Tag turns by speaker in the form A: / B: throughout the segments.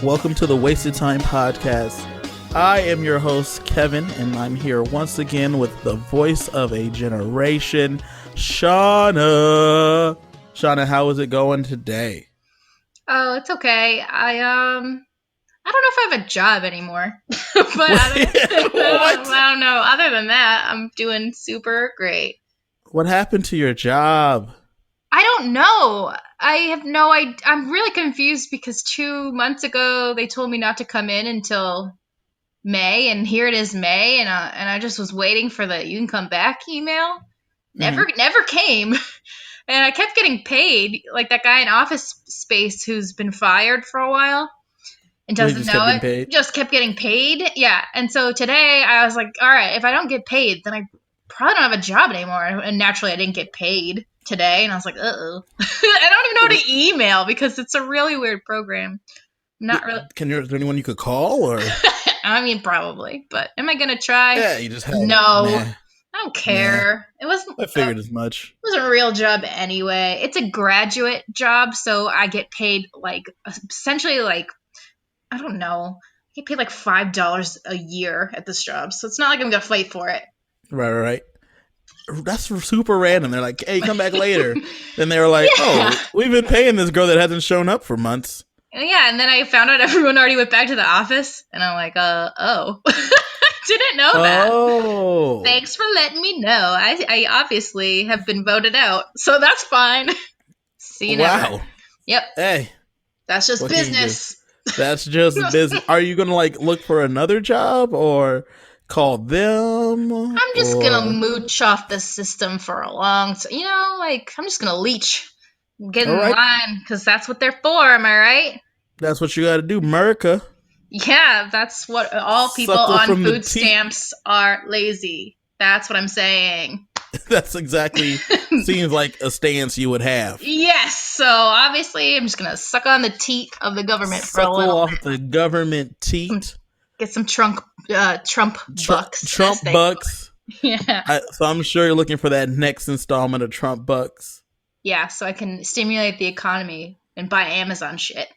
A: Welcome to the Wasted Time Podcast. I am your host, Kevin, and I'm here once again with the voice of a generation, Shauna. Shauna, how is it going today?
B: Oh, it's okay. I don't know if I have a job anymore, but I don't know. Other than that, I'm doing super great.
A: What happened to your job?
B: I don't know. I have no idea. I'm really confused because 2 months ago they told me not to come in until May, and here it is May, and I just was waiting for the "you can come back" email. Never came, and I kept getting paid, like that guy in Office Space who's been fired for a while and doesn't know it. Just kept getting paid, yeah. And so today I was like, all right, if I don't get paid, then I probably don't have a job anymore. And naturally, I didn't get paid today, and I was like, uh-oh. I don't even know how to email because it's a really weird program. Not really.
A: Is there anyone you could call, or?
B: I mean, probably, but am I gonna try?
A: Yeah, you just have
B: no. Nah. I don't care. It wasn't.
A: I figured as much.
B: It wasn't a real job anyway. It's a graduate job, so I get paid essentially I don't know. I get paid like $5 a year at this job, so it's not like I'm gonna fight for it.
A: Right. That's super random. They're like, hey, come back later. Then they were like, yeah. Oh, we've been paying this girl that hasn't shown up for months.
B: Yeah, and then I found out everyone already went back to the office, and I'm like, oh. Didn't know that.
A: Oh.
B: Thanks for letting me know. I obviously have been voted out, so that's fine. See you never.
A: Wow.
B: Yep.
A: Hey.
B: That's just business.
A: That's just business. Are you going to look for another job or call them?
B: I'm just going to mooch off the system for a long time. I'm just going to leech. Get in line, because that's what they're for, am I right?
A: That's what you got to do, America.
B: Yeah, that's what all people on food stamps are, lazy. That's what I'm saying.
A: That's exactly seems like a stance you would have.
B: Yes, so obviously I'm just going to suck on the teat of the government for a little bit.
A: Suckle off the government teat.
B: Get some Trump bucks.
A: Trump bucks.
B: Yeah.
A: So I'm sure you're looking for that next installment of Trump bucks.
B: Yeah, so I can stimulate the economy and buy Amazon shit.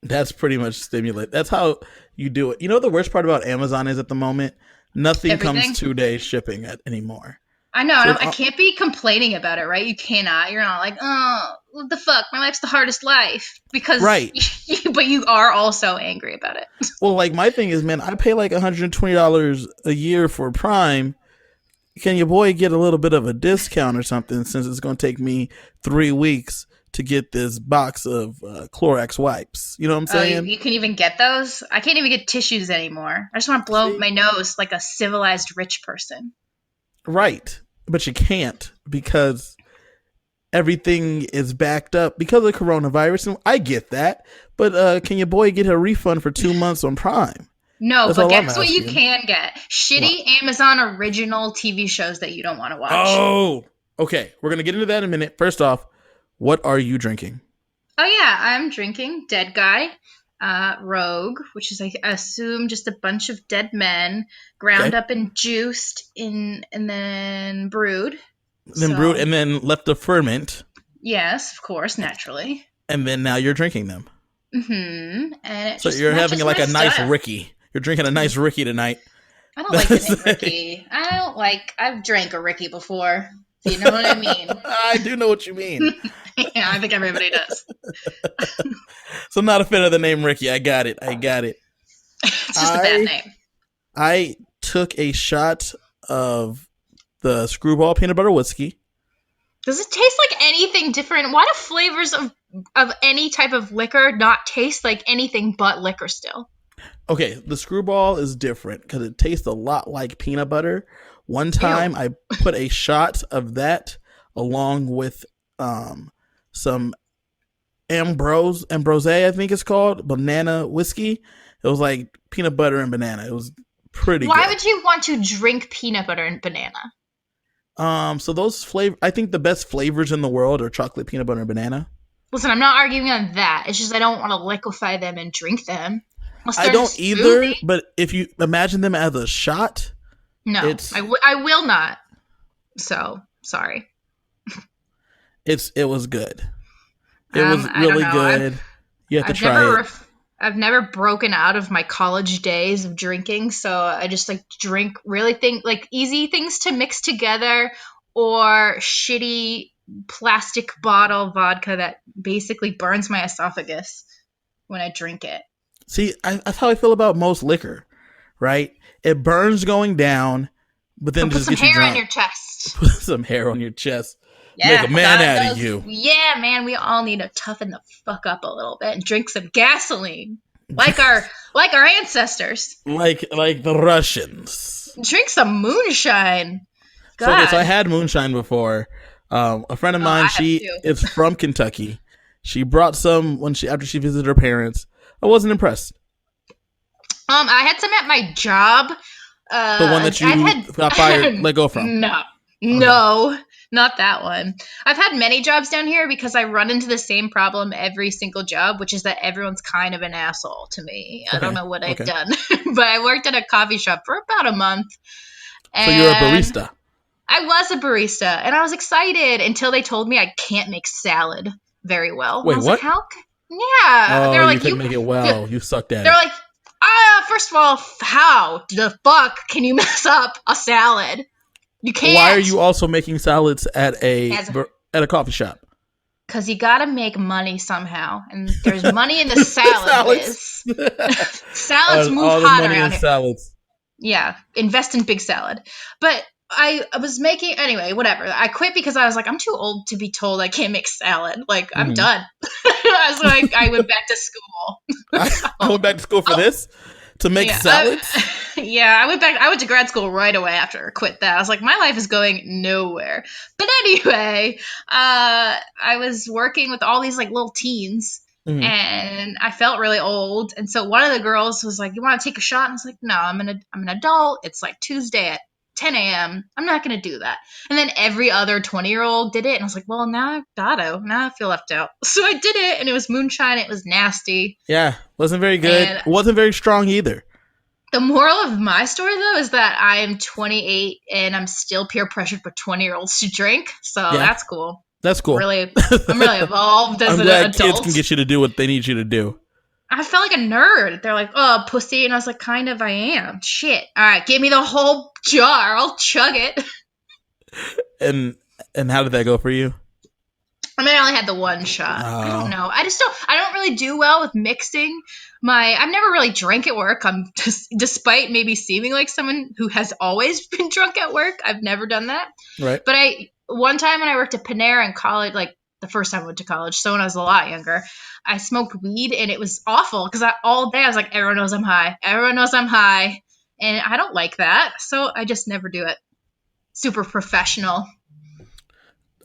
A: That's pretty much stimulate. That's how you do it. You know what the worst part about Amazon is at the moment? Nothing comes 2 days shipping shipping
B: I know. So I can't be complaining about it, right? You cannot. You're not like, oh, what the fuck? My life's the hardest life. Because,
A: right.
B: But you are also angry about it.
A: Well, my thing is, man, I pay $120 a year for Prime. Can your boy get a little bit of a discount or something, since it's going to take me 3 weeks to get this box of Clorox wipes? You know what I'm saying?
B: You can even get those? I can't even get tissues anymore. I just want to blow my nose like a civilized rich person.
A: Right. But you can't, because everything is backed up because of coronavirus. And I get that. But can your boy get a refund for 2 months on Prime?
B: No, but guess what you can get? Shitty Amazon original TV shows that you don't want to watch.
A: Oh, okay. We're going to get into that in a minute. First off, what are you drinking?
B: Oh, yeah. I'm drinking Dead Guy Rogue, which is, I assume, just a bunch of dead men ground up and juiced and then brewed.
A: Brewed and then left to ferment.
B: Yes, of course, naturally.
A: And then now you're drinking them.
B: Mm-hmm. And
A: so you're having a nice Ricky. You're drinking a nice Ricky tonight.
B: I don't like the name Ricky. I've drank a Ricky before. Do you know what I mean?
A: I do know what you mean.
B: Yeah, I think everybody does.
A: So I'm not a fan of the name Ricky. I got it.
B: It's just a bad name.
A: I took a shot of the Screwball peanut butter whiskey.
B: Does it taste like anything different? Why do flavors of any type of liquor not taste like anything but liquor still?
A: Okay, the Screwball is different because it tastes a lot like peanut butter. One time I put a shot of that along with some Ambrose, I think it's called, banana whiskey. It was like peanut butter and banana. It was pretty good.
B: Why would you want to drink peanut butter and banana?
A: So those I think the best flavors in the world are chocolate, peanut butter, and banana.
B: Listen, I'm not arguing on that. It's just I don't want to liquefy them and drink them.
A: I don't either, but if you imagine them as a shot.
B: No, I will not. So, sorry.
A: It was good. It was really good. You have to try it.
B: I've never broken out of my college days of drinking, so I just like drink really like easy things to mix together or shitty plastic bottle vodka that basically burns my esophagus when I drink it.
A: See, that's how I feel about most liquor, right? It burns going down, but then
B: Or put
A: just
B: some
A: gets you
B: hair on
A: drunk.
B: your chest.
A: Put some hair on your chest.
B: Yeah,
A: Make a man out of you.
B: Yeah, man, we all need to toughen the fuck up a little bit and drink some gasoline, like our ancestors.
A: like the Russians.
B: Drink some moonshine. God.
A: So, okay, so I had moonshine before. A friend of mine, she is from Kentucky. She brought some after she visited her parents. I wasn't impressed.
B: I had some at my job.
A: The one that you got fired, let go from.
B: No, not that one. I've had many jobs down here because I run into the same problem every single job, which is that everyone's kind of an asshole to me. I don't know what I've done, but I worked at a coffee shop for about a month.
A: So you're a barista.
B: I was a barista, and I was excited until they told me I can't make salad very well.
A: Wait,
B: I was
A: what?
B: Like, how? Yeah.
A: Oh,
B: they're like,
A: you couldn't make it well. You sucked at it.
B: They're like, first of all, how the fuck can you mess up a salad? You can't.
A: Why are you also making salads at a coffee shop?
B: Because you gotta make money somehow, and there's money in the salad biz. Salads move hot around here.
A: Salads.
B: Yeah, invest in big salad. But I was making anyway. Whatever. I quit because I was like, I'm too old to be told I can't make salad. Like, I'm done. So I went back to school.
A: I went back to school for this. To make salads?
B: I went to grad school right away after I quit that. I was like, my life is going nowhere. But anyway, I was working with all these like little teens, and I felt really old. And so one of the girls was like, "You want to take a shot?" And I was like, "No, I'm an adult. It's like Tuesday at 10 a.m. I'm not going to do that." And then every other 20-year-old did it. And I was like, well, now I've got to. Now I feel left out. So I did it, and it was moonshine. It was nasty.
A: Yeah, wasn't very good. It wasn't very strong either.
B: The moral of my story, though, is that I am 28, and I'm still peer pressured for 20-year-olds to drink. So that's cool.
A: That's cool.
B: I'm really evolved as an
A: glad
B: adult.
A: Kids can get you to do what they need you to do.
B: I felt like a nerd. They're like, "Oh, pussy," and I was like, "Kind of, I am." Shit. All right, give me the whole jar. I'll chug it.
A: And how did that go for you?
B: I mean, I only had the one shot. I don't know. I don't really do well with mixing. I've never really drank at work. Despite maybe seeming like someone who has always been drunk at work, I've never done that.
A: Right.
B: But one time when I worked at Panera in college, like the first time I went to college, so when I was a lot younger, I smoked weed, and it was awful because all day I was like, everyone knows I'm high. Everyone knows I'm high. And I don't like that. So I just never do it. Super professional.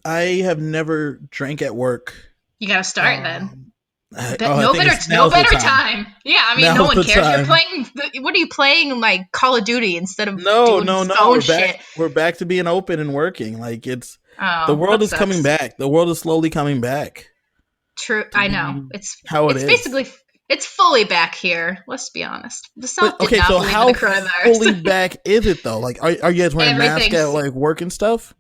A: I have never drank at work.
B: You got to start then.
A: No
B: better time. Yeah, I mean,
A: Now's
B: no one cares.
A: Time.
B: You're playing. What are you playing? Like Call of Duty instead of
A: no.
B: We're back.
A: We're back to being open and working. Like the world is coming back. The world is slowly coming back.
B: True, I know. It's
A: basically
B: it's fully back here. Let's be honest. The South did not believe in the coronavirus.
A: Fully back is it though? Like, are you guys wearing masks at like work and stuff?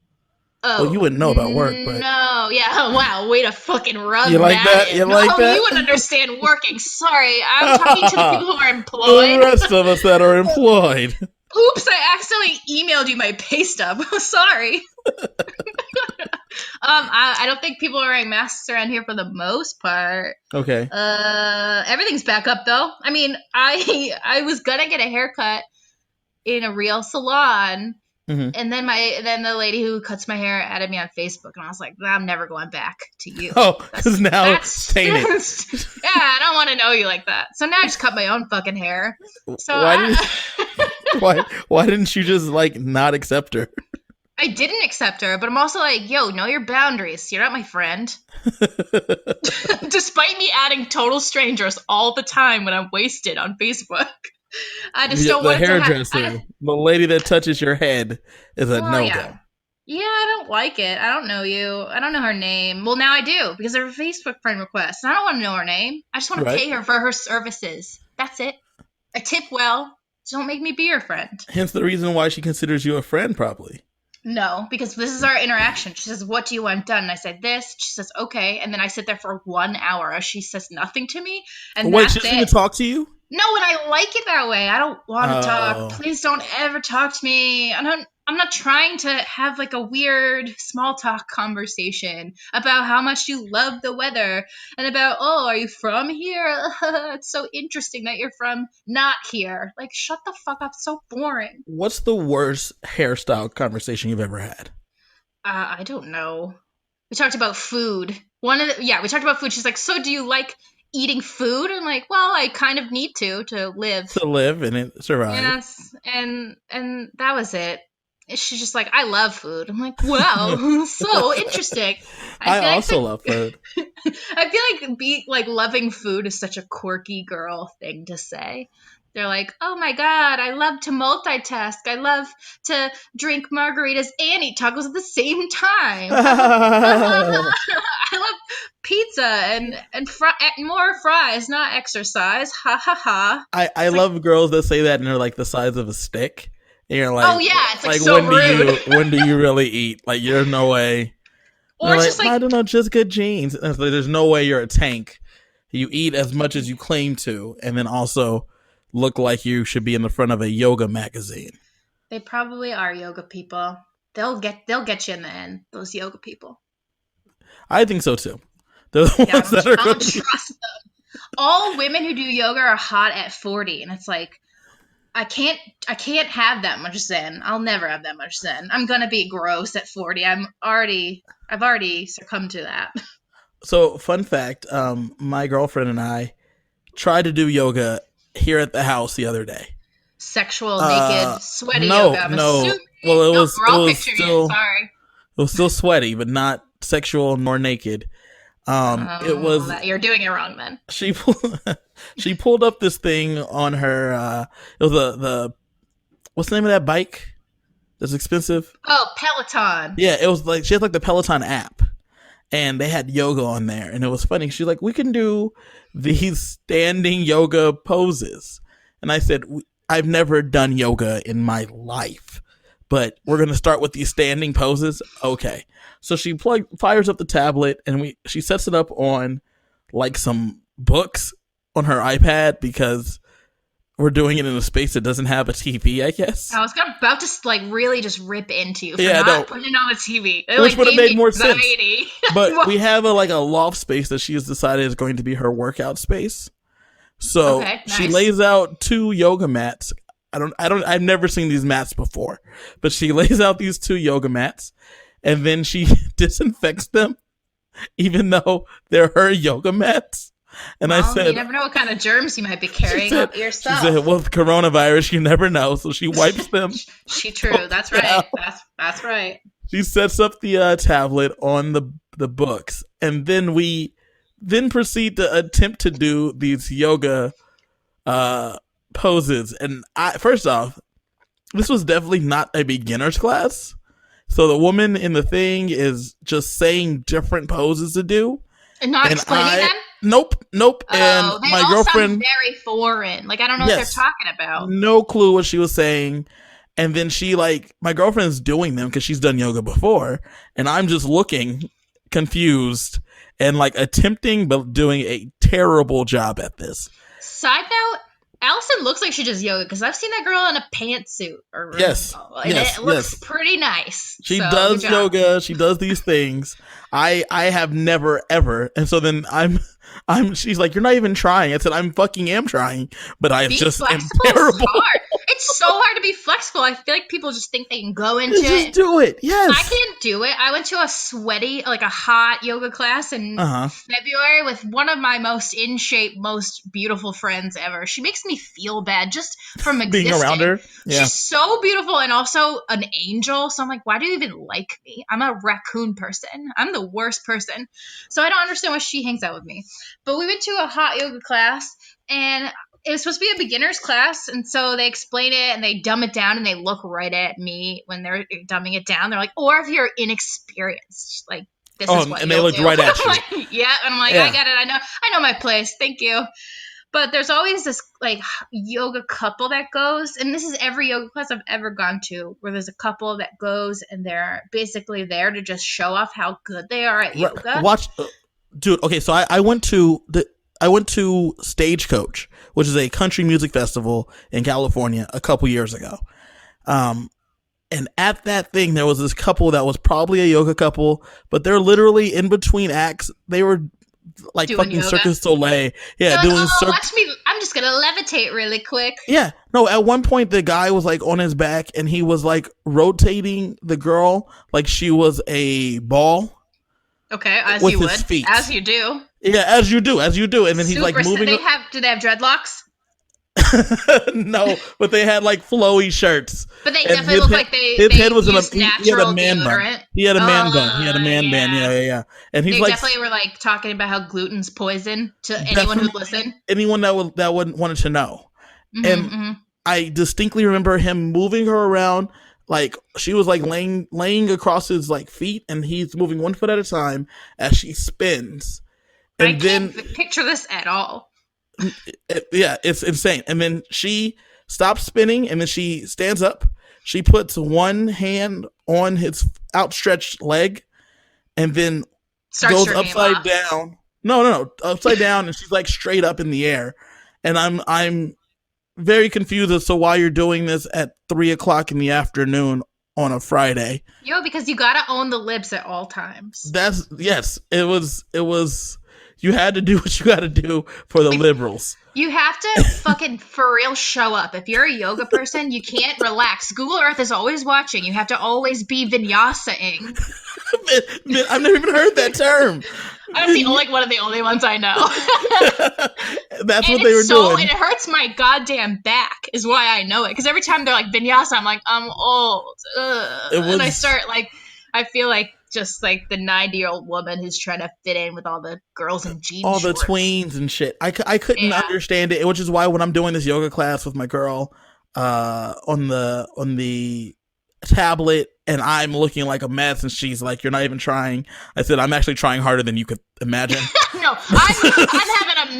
B: Oh,
A: well, you wouldn't know about work, but
B: no, yeah, wow, way to fucking rub
A: you like that?
B: In.
A: You like that?
B: You wouldn't understand working. Sorry, I'm talking to the people who are employed.
A: The rest of us that are employed.
B: Oops, I accidentally emailed you my pay stub. Sorry. I don't think people are wearing masks around here for the most part.
A: Okay.
B: Everything's back up though. I mean, I was gonna get a haircut in a real salon. Mm-hmm. And then the lady who cuts my hair added me on Facebook, and I was like, I'm never going back to you.
A: Oh, because now it's tainted.
B: Yeah, I don't want to know you like that. So now I just cut my own fucking hair. So
A: why didn't you just like not accept her?
B: I didn't accept her, but I'm also like, yo, know your boundaries. You're not my friend. Despite me adding total strangers all the time when I'm wasted on Facebook. I just don't want
A: the hairdresser, the lady that touches your head is a no-go.
B: Yeah, I don't like it. I don't know you. I don't know her name. Well, now I do because of her Facebook friend request. I don't want to know her name. I just want to pay her for her services. That's it. I tip well. Just don't make me be your friend.
A: Hence the reason why she considers you a friend, probably.
B: No, because this is our interaction. She says, "What do you want done?" And I said, "This." She says, "Okay." And then I sit there for 1 hour. She says nothing to me, and
A: Wait, she
B: that's
A: doesn't even
B: it.
A: talk to you?
B: No, and I like it that way. I don't want to talk.
A: Oh.
B: Please don't ever talk to me. I'm not trying to have like a weird small talk conversation about how much you love the weather and about, oh, are you from here? It's so interesting that you're from not here. Like, shut the fuck up. It's so boring.
A: What's the worst hairstyle conversation you've ever had?
B: I don't know. We talked about food. We talked about food. She's like, so do you like eating food? I'm like, well, I kind of need to live.
A: To live and survive.
B: Yes, and that was it. She's just like, I love food. I'm like, wow, so interesting.
A: I also love food.
B: I feel like loving food is such a quirky girl thing to say. They're like, oh my god, I love to multitask. I love to drink margaritas and eat tacos at the same time. I love pizza and more fries, not exercise. Ha ha ha.
A: I love girls that say that and they're like the size of a stick. And you're like,
B: oh yeah, it's like so rude.
A: When do you really eat? Like, there's no way.
B: Or it's just
A: I don't know, just good genes. And it's like, there's no way you're a tank. You eat as much as you claim to, and then also look like you should be in the front of a yoga magazine.
B: They probably are yoga people. They'll get you in the end. Those yoga people.
A: I think so too. They're the ones that are
B: I don't trust them. All women who do yoga are hot at 40, and it's like, I can't have that much zen. I'll never have that much zen. I'm gonna be gross at 40. I've already succumbed to that.
A: So, fun fact, my girlfriend and I tried to do yoga here at the house the other day.
B: Sexual, naked, sweaty yoga. I'm assuming.
A: Well,
B: we're all picturing it. Sorry.
A: It was still sweaty, but not sexual nor naked. It was.
B: You're doing it wrong, then.
A: She pulled up this thing on her. It was the what's the name of that bike? That's expensive.
B: Oh, Peloton.
A: Yeah, it was like she had like the Peloton app, and they had yoga on there, and it was funny. She's like, "We can do these standing yoga poses," and I said, "I've never done yoga in my life, but we're gonna start with these standing poses." Okay. So she fires up the tablet and she sets it up on like some books on her iPad because we're doing it in a space that doesn't have a TV, I guess.
B: I was about to like really just rip into you for not putting it on the TV.
A: Which would have made more sense.
B: Anxiety.
A: But we have a loft space that she has decided is going to be her workout space. So she lays out 2 yoga mats. I've never seen these mats before, but she lays out these 2 yoga mats. And then she disinfects them, even though they're her yoga mats. And I said,
B: you never know what kind of germs you might be carrying up yourself.
A: She said, well, with coronavirus, you never know. So she wipes them.
B: True. That's right. That's right.
A: She sets up the tablet on the books. And then we proceed to attempt to do these yoga poses. And first off, this was definitely not a beginner's class. So the woman in the thing is just saying different poses to do.
B: And not explaining them?
A: Nope.
B: Oh,
A: and
B: they
A: my
B: all
A: girlfriend
B: sound very foreign. Like, I don't know what they're talking about.
A: No clue what she was saying. And then my girlfriend's doing them because she's done yoga before. And I'm just looking confused and attempting but doing a terrible job at this.
B: Side note, Allison looks like she does yoga because I've seen that girl in a pantsuit. It looks pretty nice.
A: She does yoga. She does these things. I have never ever. And so then she's like, you're not even trying. I said, I'm fucking am trying, but I just am terrible.
B: It's so hard to be flexible. I feel like people just think they can go into it.
A: Just do it. Yes.
B: I can't do it. I went to a sweaty, a hot yoga class in February with one of my most in shape, most beautiful friends ever. She makes me feel bad just from existing.
A: Being around her. Yeah.
B: She's so beautiful and also an angel. So I'm like, why do you even like me? I'm a raccoon person. I'm the worst person. So I don't understand why she hangs out with me. But we went to a hot yoga class and it was supposed to be a beginner's class, and so they explain it and they dumb it down and they look right at me when they're dumbing it down. They're like, or if you're inexperienced, this is what
A: and they looked right at you.
B: Yeah, and I'm like, yeah. I get it. I know my place. Thank you. But there's always this like yoga couple that goes, and this is every yoga class I've ever gone to, where there's a couple that goes and they're basically there to just show off how good they are at
A: Right.
B: yoga.
A: Watch, dude. Okay, so I went to Stagecoach, which is a country music festival in California a couple years ago. And at that thing, there was this couple that was probably a yoga couple, but they're literally in between acts. They were like
B: Doing
A: fucking
B: yoga?
A: Cirque du Soleil. Yeah,
B: They're
A: doing
B: like, oh,
A: Cirque.
B: watch me! I'm just gonna levitate really quick.
A: Yeah, no. At one point, the guy was like on his back, and he was like rotating the girl like she was a ball.
B: Okay, as
A: with
B: you
A: his
B: would,
A: feet.
B: as you do.
A: Yeah, as you do, and then he's like moving.
B: Do they have dreadlocks?
A: No, but they had like flowy shirts.
B: But they
A: And
B: definitely
A: his
B: look
A: head-
B: like they
A: His head was in a
B: used
A: he had
B: natural
A: a man bun.
B: deodorant.
A: He had a man bun. He had a man
B: yeah.
A: bun. Yeah. And he's
B: They
A: like
B: definitely were like talking about how gluten's poison to anyone who'd listen.
A: anyone that wanted to know.
B: Mm-hmm,
A: And
B: mm-hmm.
A: I distinctly remember him moving her around, like she was like laying across his like feet, and he's moving one foot at a time as she spins. And
B: I
A: then
B: can't picture this at all.
A: it's insane. And then she stops spinning, and then she stands up. She puts one hand on his outstretched leg, and then goes upside down. No, upside down, and she's like straight up in the air. And I'm very confused as to why you're doing this at 3:00 in the afternoon on a Friday.
B: Yo, because you gotta own the libs at all times.
A: It was. You had to do what you got to do for the liberals.
B: You have to fucking for real show up. If you're a yoga person, you can't relax. Google Earth is always watching. You have to always be vinyasa-ing.
A: I've never even heard that term.
B: I'm one of the only ones I know.
A: That's what they were doing.
B: And it hurts my goddamn back is why I know it. Because every time they're like vinyasa, I'm like, I'm old. And I start like, I feel like just like the 90-year-old woman who's trying to fit in with all the girls in jeans,
A: all the
B: shorts.
A: tweens and shit. I couldn't understand it, which is why when I'm doing this yoga class with my girl on the tablet, and I'm looking like a mess, and she's like, "You're not even trying." I said, "I'm actually trying harder than you could imagine."
B: No,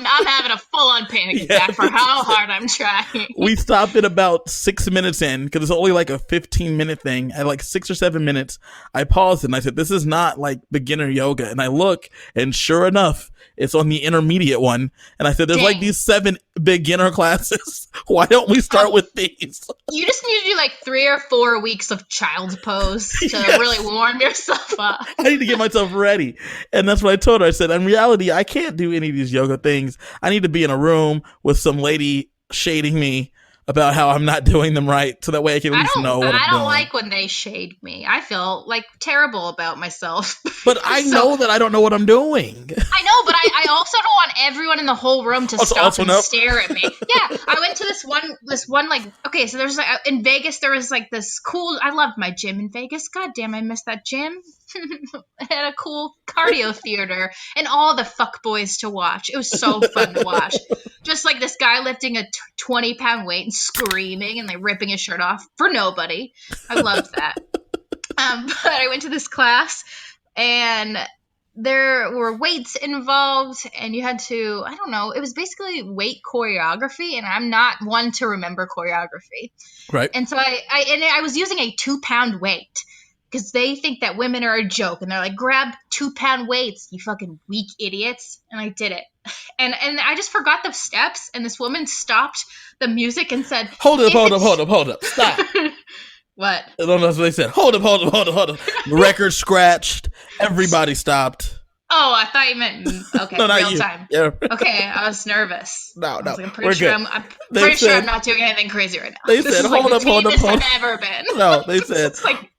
B: I'm having a full on panic attack for how hard I'm trying.
A: We stopped at about 6 minutes in, because it's only like a 15-minute thing. At like 6 or 7 minutes, I paused and I said, "This is not like beginner yoga." And I look, and sure enough, it's on the intermediate one. And I said, "There's like these 7 beginner classes. Why don't we start with these?"
B: You just need to do like 3 or 4 weeks of child's pose to really warm yourself up.
A: I need to get myself ready. And that's what I told her. I said, in reality, I can't do any of these yoga things. I need to be in a room with some lady shading me about how I'm not doing them right, so that way I can at least know what I'm doing.
B: I don't like when they shade me. I feel like terrible about myself.
A: But I know that I don't know what I'm doing.
B: I know, but I also don't want everyone in the whole room to stop and stare at me. Yeah, I went to this one like, okay, so there's like in Vegas there was like this cool. I loved my gym in Vegas. God damn, I missed that gym. It had a cool cardio theater and all the fuck boys to watch. It was so fun to watch. Just like this guy lifting a 20-pound weight and screaming and like ripping his shirt off for nobody. I loved that. But I went to this class and there were weights involved and you had to, I don't know, it was basically weight choreography, and I'm not one to remember choreography.
A: Right.
B: And so I was using a 2-pound weight. Because they think that women are a joke. And they're like, grab 2-pound weights, you fucking weak idiots. And I did it. And I just forgot the steps. And this woman stopped the music and said, Hold up. Stop. What?
A: I don't know what they said. Hold up. The record scratched. Everybody stopped.
B: Oh, I thought you meant, okay,
A: no,
B: real
A: you.
B: time.
A: Yeah.
B: Okay, I was nervous.
A: No.
B: I'm pretty sure I'm not doing anything crazy right now.
A: They said, hold up.
B: I've ever been.
A: No, they said.
B: It's like...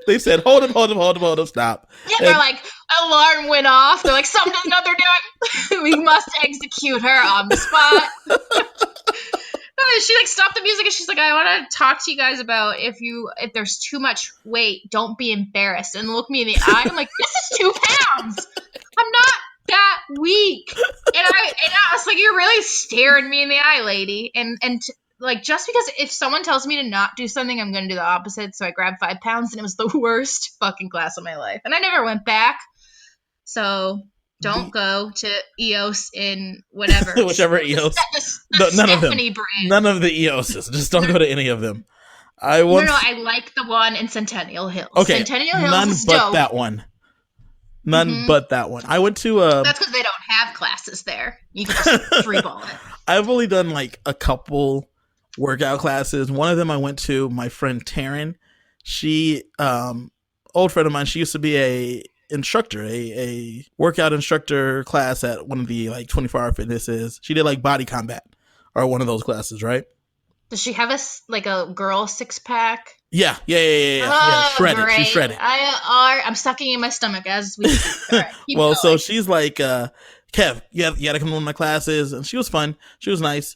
A: They said, hold up, stop.
B: Yeah, they're like, alarm went off. They're like, something doesn't know what they're doing. We must execute her on the spot. She like stopped the music and she's like, I want to talk to you guys about if there's too much weight, don't be embarrassed. And look me in the eye. I'm like, this is 2 pounds. I'm not that weak. And I was like, you're really staring me in the eye, lady. And like, just because if someone tells me to not do something, I'm going to do the opposite. So I grabbed 5 pounds and it was the worst fucking class of my life. And I never went back. So Don't go to EOS in whatever.
A: Whichever EOS.
B: The
A: None of them.
B: Stephanie brand.
A: None of the EOSs. Just don't go to any of them.
B: No, I like the one in Centennial Hills.
A: Okay,
B: Centennial Hills
A: none
B: is
A: but
B: dope.
A: that one. None but that one. I went to
B: That's because they don't have classes there. You can just free ball it.
A: I've only done like a couple workout classes. One of them I went to my friend Taryn. She old friend of mine, she used to be a instructor, a workout instructor class at one of the like 24-hour fitnesses. She did like body combat or one of those classes, right?
B: Does she have a girl 6-pack?
A: Yeah.
B: Oh,
A: Shredded.
B: great.
A: She's shredded.
B: I'm sucking in my stomach as we speak. All right,
A: well,
B: going.
A: So she's like, Kev, you gotta come to one of my classes. And she was fun. She was nice.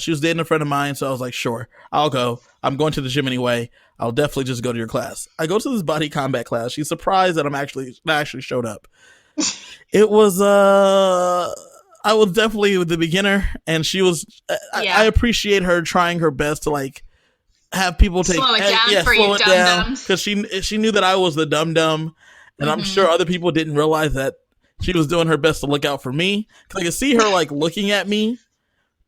A: She was dating a friend of mine, so I was like, sure, I'll go. I'm going to the gym anyway. I'll definitely just go to your class. I go to this body combat class. She's surprised that I actually showed up. It was I was definitely the beginner, and she was. I appreciate her trying her best to like have people
B: slow it down
A: because she knew that I was the dum dum, and I'm sure other people didn't realize that she was doing her best to look out for me. Because I could see her like looking at me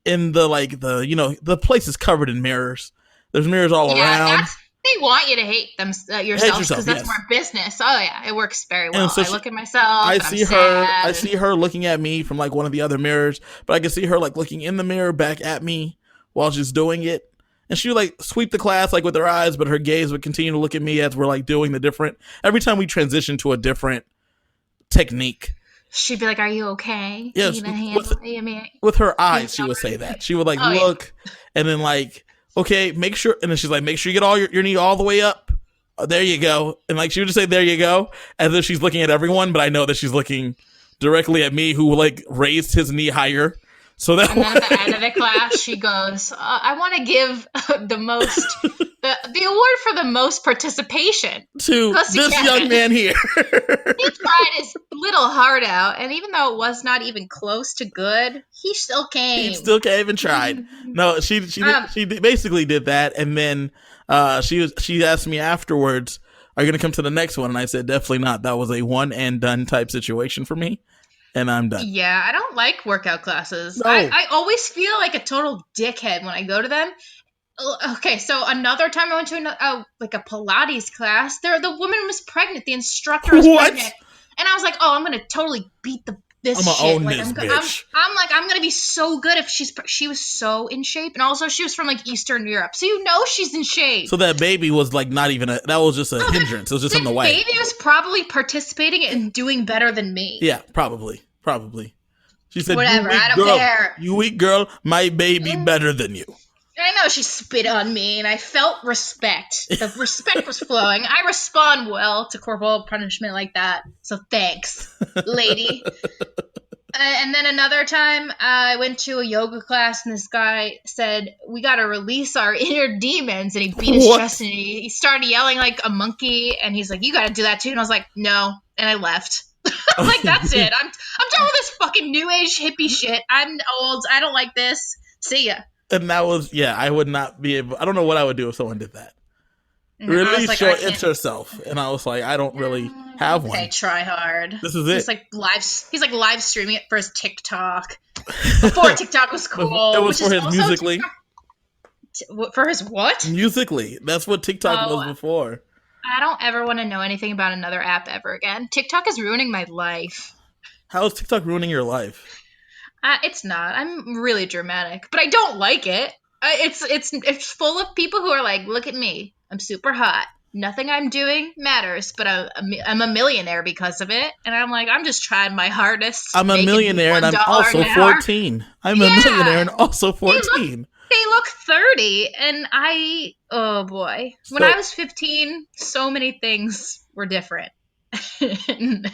A: in the place is covered in mirrors. There's mirrors all around.
B: They want you to hate them yourself because that's more business. Oh yeah, it works very well. So I look at myself. I
A: see her looking at me from like one of the other mirrors, but I can see her like looking in the mirror back at me while she's doing it. And she would like sweep the class like with her eyes, but her gaze would continue to look at me as we're like doing the different. Every time we transition to a different technique,
B: she'd be like, "Are you okay?
A: Yes, with her eyes, she would say that. She would like look, and then like. Okay, make sure, and then she's like, make sure you get all your knee all the way up. There you go. And like she would just say, there you go, as if she's looking at everyone, but I know that she's looking directly at me, who like raised his knee higher. So that.
B: And then at the end of the class, she goes, "I want to give the award for the most participation
A: to this young man here."
B: He tried his little heart out, and even though it was not even close to good, he still came.
A: He still came and tried. No, she basically did that, and then she asked me afterwards, "Are you going to come to the next one?" And I said, "Definitely not. That was a one and done type situation for me." And I'm done.
B: Yeah, I don't like workout classes.
A: No.
B: I always feel like a total dickhead when I go to them. Okay, so another time I went to a Pilates class. The woman was pregnant. The instructor was pregnant. And I was like, oh, I'm going to totally beat this
A: I'm
B: shit.
A: Own this bitch.
B: I'm going to be so good if she was so in shape. And also she was from like Eastern Europe. So she's in shape.
A: So that baby was like not even that was just a hindrance. It was just on the way.
B: The baby was probably participating and doing better than me.
A: Yeah, probably. She said,
B: whatever, I don't care.
A: You weak girl, my baby better than you.
B: I know she spit on me, and I felt respect. The respect was flowing. I respond well to corporal punishment like that, so thanks, lady. And then another time, I went to a yoga class, and this guy said, "We got to release our inner demons," and he beat his chest, and he started yelling like a monkey, and he's like, "You got to do that too," and I was like, "No," and I left. I'm like, that's it. I'm done with this fucking new age hippie shit. I'm old. I don't like this. See ya.
A: And that was, I would not be able, I don't know what I would do if someone did that. Release your inner self. And I was like, I don't really have one.
B: Okay, try hard.
A: This is it.
B: He's like live streaming it for his TikTok. Before TikTok was cool.
A: It was for his Musically.
B: For his what?
A: Musically. That's what TikTok was before.
B: I don't ever want to know anything about another app ever again. TikTok is ruining my life.
A: How is TikTok ruining your life?
B: It's not. I'm really dramatic, but I don't like it. It's full of people who are like, look at me. I'm super hot. Nothing I'm doing matters, but I'm a millionaire because of it. And I'm like, I'm just trying my hardest.
A: I'm a millionaire and I'm also 14. I'm a millionaire and also 14.
B: They look 30, and oh boy. When I was 15, so many things were different. And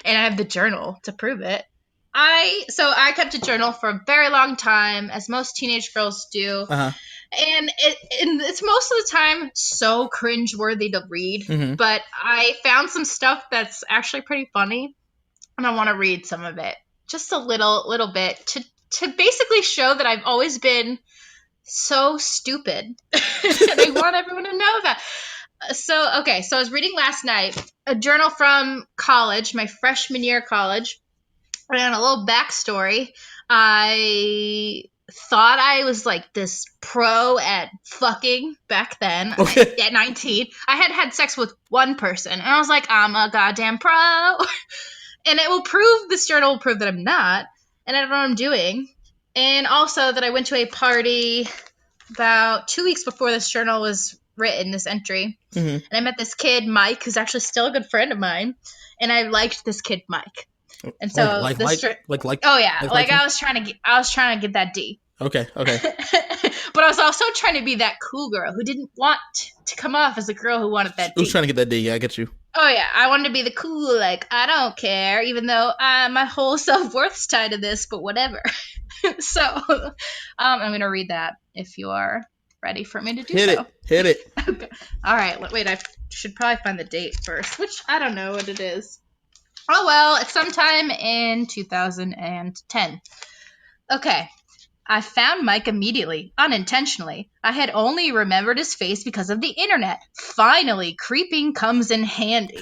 B: I have the journal to prove it. I kept a journal for a very long time, as most teenage girls do.
A: Uh-huh.
B: And it's most of the time so cringeworthy to read, but I found some stuff that's actually pretty funny, and I want to read some of it. Just a little bit to basically show that I've always been so stupid. And I want everyone to know that. So I was reading last night a journal from college, my freshman year of college, And a little backstory. I thought I was like this pro at fucking back then.
A: Okay.
B: At 19. I had sex with one person. And I was like, I'm a goddamn pro. And this journal will prove that I'm not. And I don't know what I'm doing. And also that I went to a party about 2 weeks before this journal was written, this entry.
A: Mm-hmm.
B: And I met this kid, Mike, who's actually still a good friend of mine. And I liked this kid, Mike. And so
A: I
B: was trying to get that D.
A: Okay.
B: But I was also trying to be that cool girl who didn't want to come off as a girl who wanted that D.
A: Who's trying to get that D? Yeah, I get you.
B: Oh yeah, I wanted to be the cool, like, I don't care, even though my whole self-worth's tied to this, but whatever. So I'm gonna read that if you are ready for me to do so.
A: Hit it.
B: Okay. All right, wait, I should probably find the date first, which I don't know what it is. Oh well, it's sometime in 2010. Okay. I found Mike immediately, unintentionally. I had only remembered his face because of the internet. Finally, creeping comes in handy.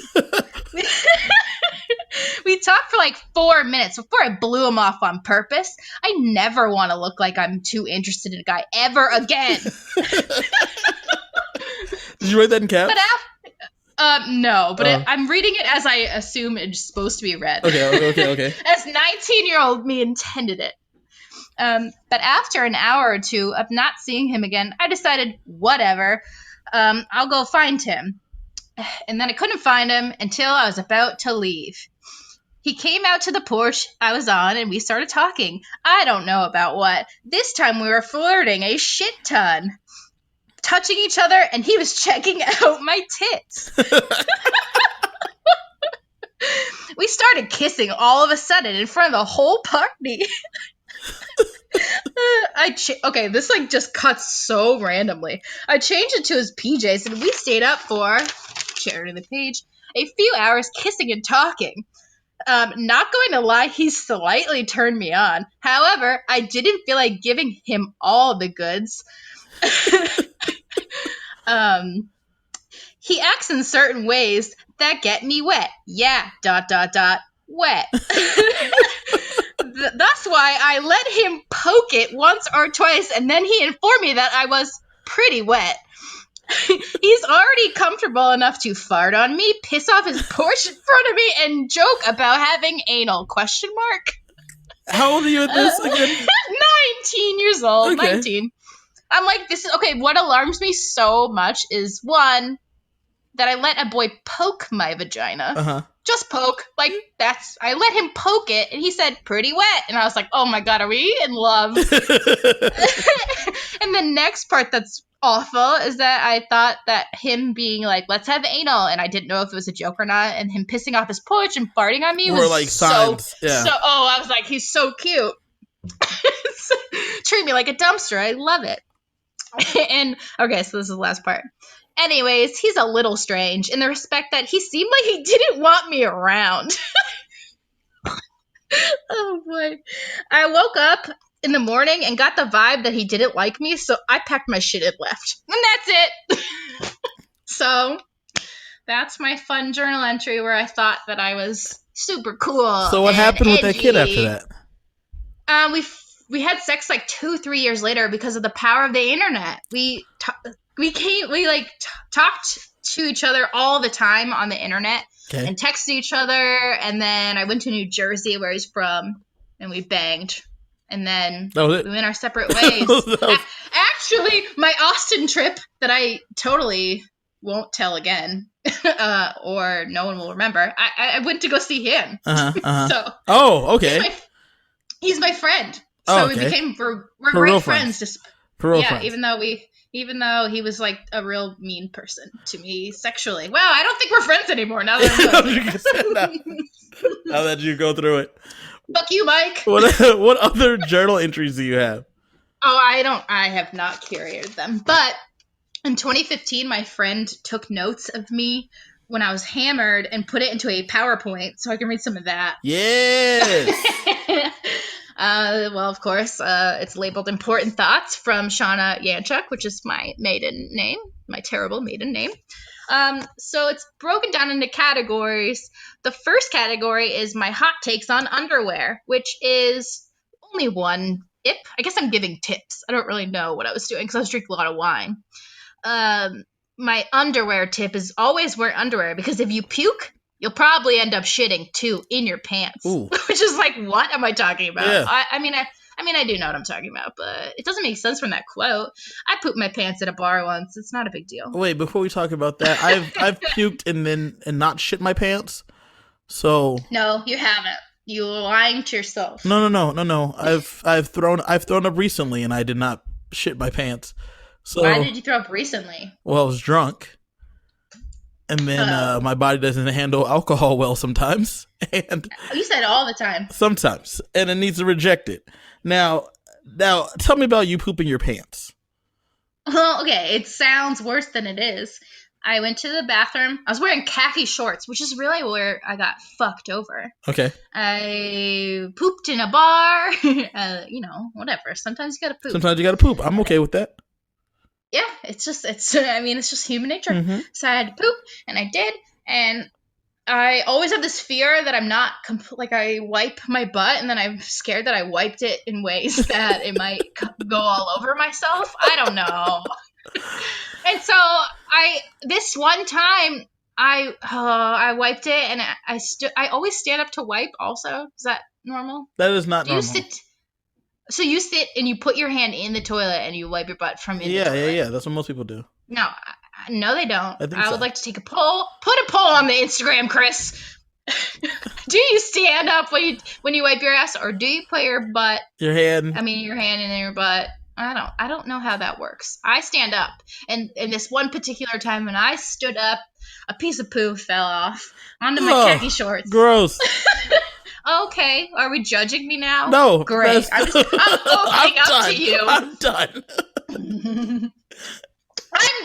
B: We talked for like 4 minutes before I blew him off on purpose. I never want to look like I'm too interested in a guy ever again.
A: Did you write that in caps?
B: No, but I'm reading it as I assume it's supposed to be read.
A: Okay.
B: As 19-year-old me intended it. But after an hour or two of not seeing him again, I decided, whatever, I'll go find him. And then I couldn't find him until I was about to leave. He came out to the porch I was on, and we started talking. I don't know about what. This time we were flirting a shit ton. Touching each other, and he was checking out my tits. We started kissing all of a sudden in front of the whole party. Okay, this like just cuts so randomly. I changed it to his PJs, and we stayed up for, sharing the page, a few hours kissing and talking. Not going to lie, he slightly turned me on. However, I didn't feel like giving him all the goods. He acts in certain ways that get me wet. Yeah, ... wet. That's why I let him poke it once or twice, and then he informed me that I was pretty wet. He's already comfortable enough to fart on me, piss off his porch in front of me, and joke about having anal, ?
A: How old are you at this again?
B: 19 years old.
A: Okay.
B: 19. I'm like, this is, okay, what alarms me so much is, one, that I let a boy poke my vagina.
A: Uh-huh.
B: Just poke. Like, I let him poke it, and he said, pretty wet. And I was like, oh my God, are we in love? And the next part that's awful is that I thought that him being like, let's have anal, and I didn't know if it was a joke or not, and him pissing off his porch and farting on me was
A: like signs.
B: I was like, he's so cute. Treat me like a dumpster. I love it. And okay, so this is the last part. Anyways, he's a little strange in the respect that he seemed like he didn't want me around. Oh boy. I woke up in the morning and got the vibe that he didn't like me, so I packed my shit and left. And that's it. So that's my fun journal entry where I thought that I was super cool.
A: So what happened with that kid after that?
B: We had sex like 2-3 years later because of the power of the internet. We talked to each other all the time on the internet.
A: Okay. And
B: texted each other, and then I went to New Jersey where he's from, and we banged. And then we went our separate ways. Actually, my Austin trip that I totally won't tell again, or no one will remember, I went to go see him. So,
A: okay.
B: He's my friend. So we became we're great friends. Just friends. Even though he was like a real mean person to me sexually. Wow, I don't think we're friends anymore now that
A: now that you go through it.
B: Fuck you, Mike.
A: What other journal entries do you have?
B: Oh, I have not curated them. But in 2015, my friend took notes of me when I was hammered and put it into a PowerPoint so I can read some of that.
A: Yes.
B: Well, of course, it's labeled Important Thoughts from Shauna Yanchuk, which is my maiden name, my terrible maiden name. So it's broken down into categories. The first category is my hot takes on underwear, which is only one tip. I guess I'm giving tips. I don't really know what I was doing because I was drinking a lot of wine. My underwear tip is always wear underwear, because if you puke, you'll probably end up shitting too in your pants.
A: Ooh.
B: Which is like, what am I talking about?
A: Yeah.
B: I mean, I do know what I'm talking about, but it doesn't make sense from that quote. I pooped my pants at a bar once. It's not a big deal.
A: Wait, before we talk about that, I've puked and not shit my pants. So
B: No, you haven't. You're lying to yourself.
A: No. I've thrown up recently and I did not shit my pants. So
B: why did you throw up recently?
A: Well, I was drunk. And then my body doesn't handle alcohol well sometimes. And
B: you said all the time.
A: Sometimes. And it needs to reject it. Now tell me about you pooping your pants.
B: Well, okay, it sounds worse than it is. I went to the bathroom. I was wearing khaki shorts, which is really where I got fucked over.
A: Okay.
B: I pooped in a bar. Whatever. Sometimes you gotta poop.
A: I'm okay with that.
B: Yeah, it's just human nature.
A: Mm-hmm.
B: So I had to poop, and I did, and I always have this fear that I'm not I wipe my butt, and then I'm scared that I wiped it in ways that it might go all over myself. I don't know. And so this one time I wiped it, and I always stand up to wipe. Also, is that normal?
A: That is not normal.
B: So you sit and you put your hand in the toilet and you wipe your butt from in the toilet.
A: Yeah. That's what most people do.
B: No, they don't. I would like to take a poll. Put a poll on the Instagram, Chris. Do you stand up when you wipe your ass, or do you put your hand in your butt? I don't know how that works. I stand up, and this one particular time when I stood up, a piece of poo fell off onto my khaki shorts.
A: Gross.
B: Okay, are we judging me now?
A: No.
B: Great. I'm opening up to you.
A: I'm done.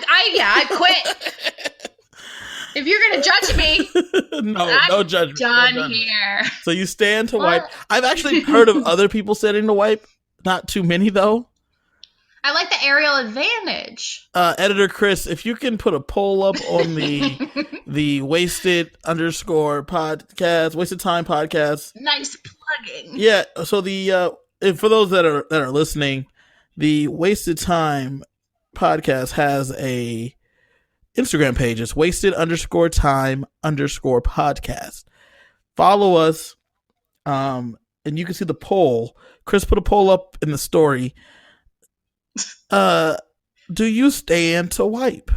B: I quit. If you're gonna judge me,
A: no judgment.
B: Done here.
A: So you stand to wipe. I've actually heard of other people standing to wipe. Not too many though.
B: I like the aerial advantage.
A: Editor Chris, if you can put a poll up on the wasted time podcast.
B: Nice plugging.
A: Yeah. So for those that are listening, the Wasted Time podcast has a Instagram page. It's wasted_time_podcast. Follow us. And you can see the poll. Chris put a poll up in the story. Do you stand to wipe?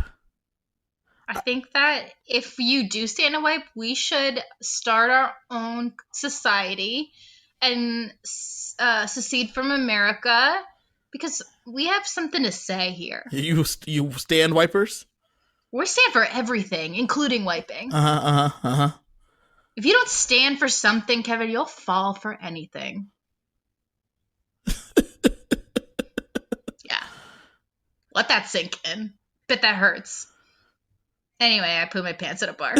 B: I think that if you do stand to wipe, we should start our own society and secede from America, because we have something to say here.
A: You stand wipers?
B: We stand for everything, including wiping.
A: If
B: you don't stand for something, Kevin, you'll fall for anything. Yeah. Let that sink in. Bet that hurts. Anyway, I put my pants at a bar.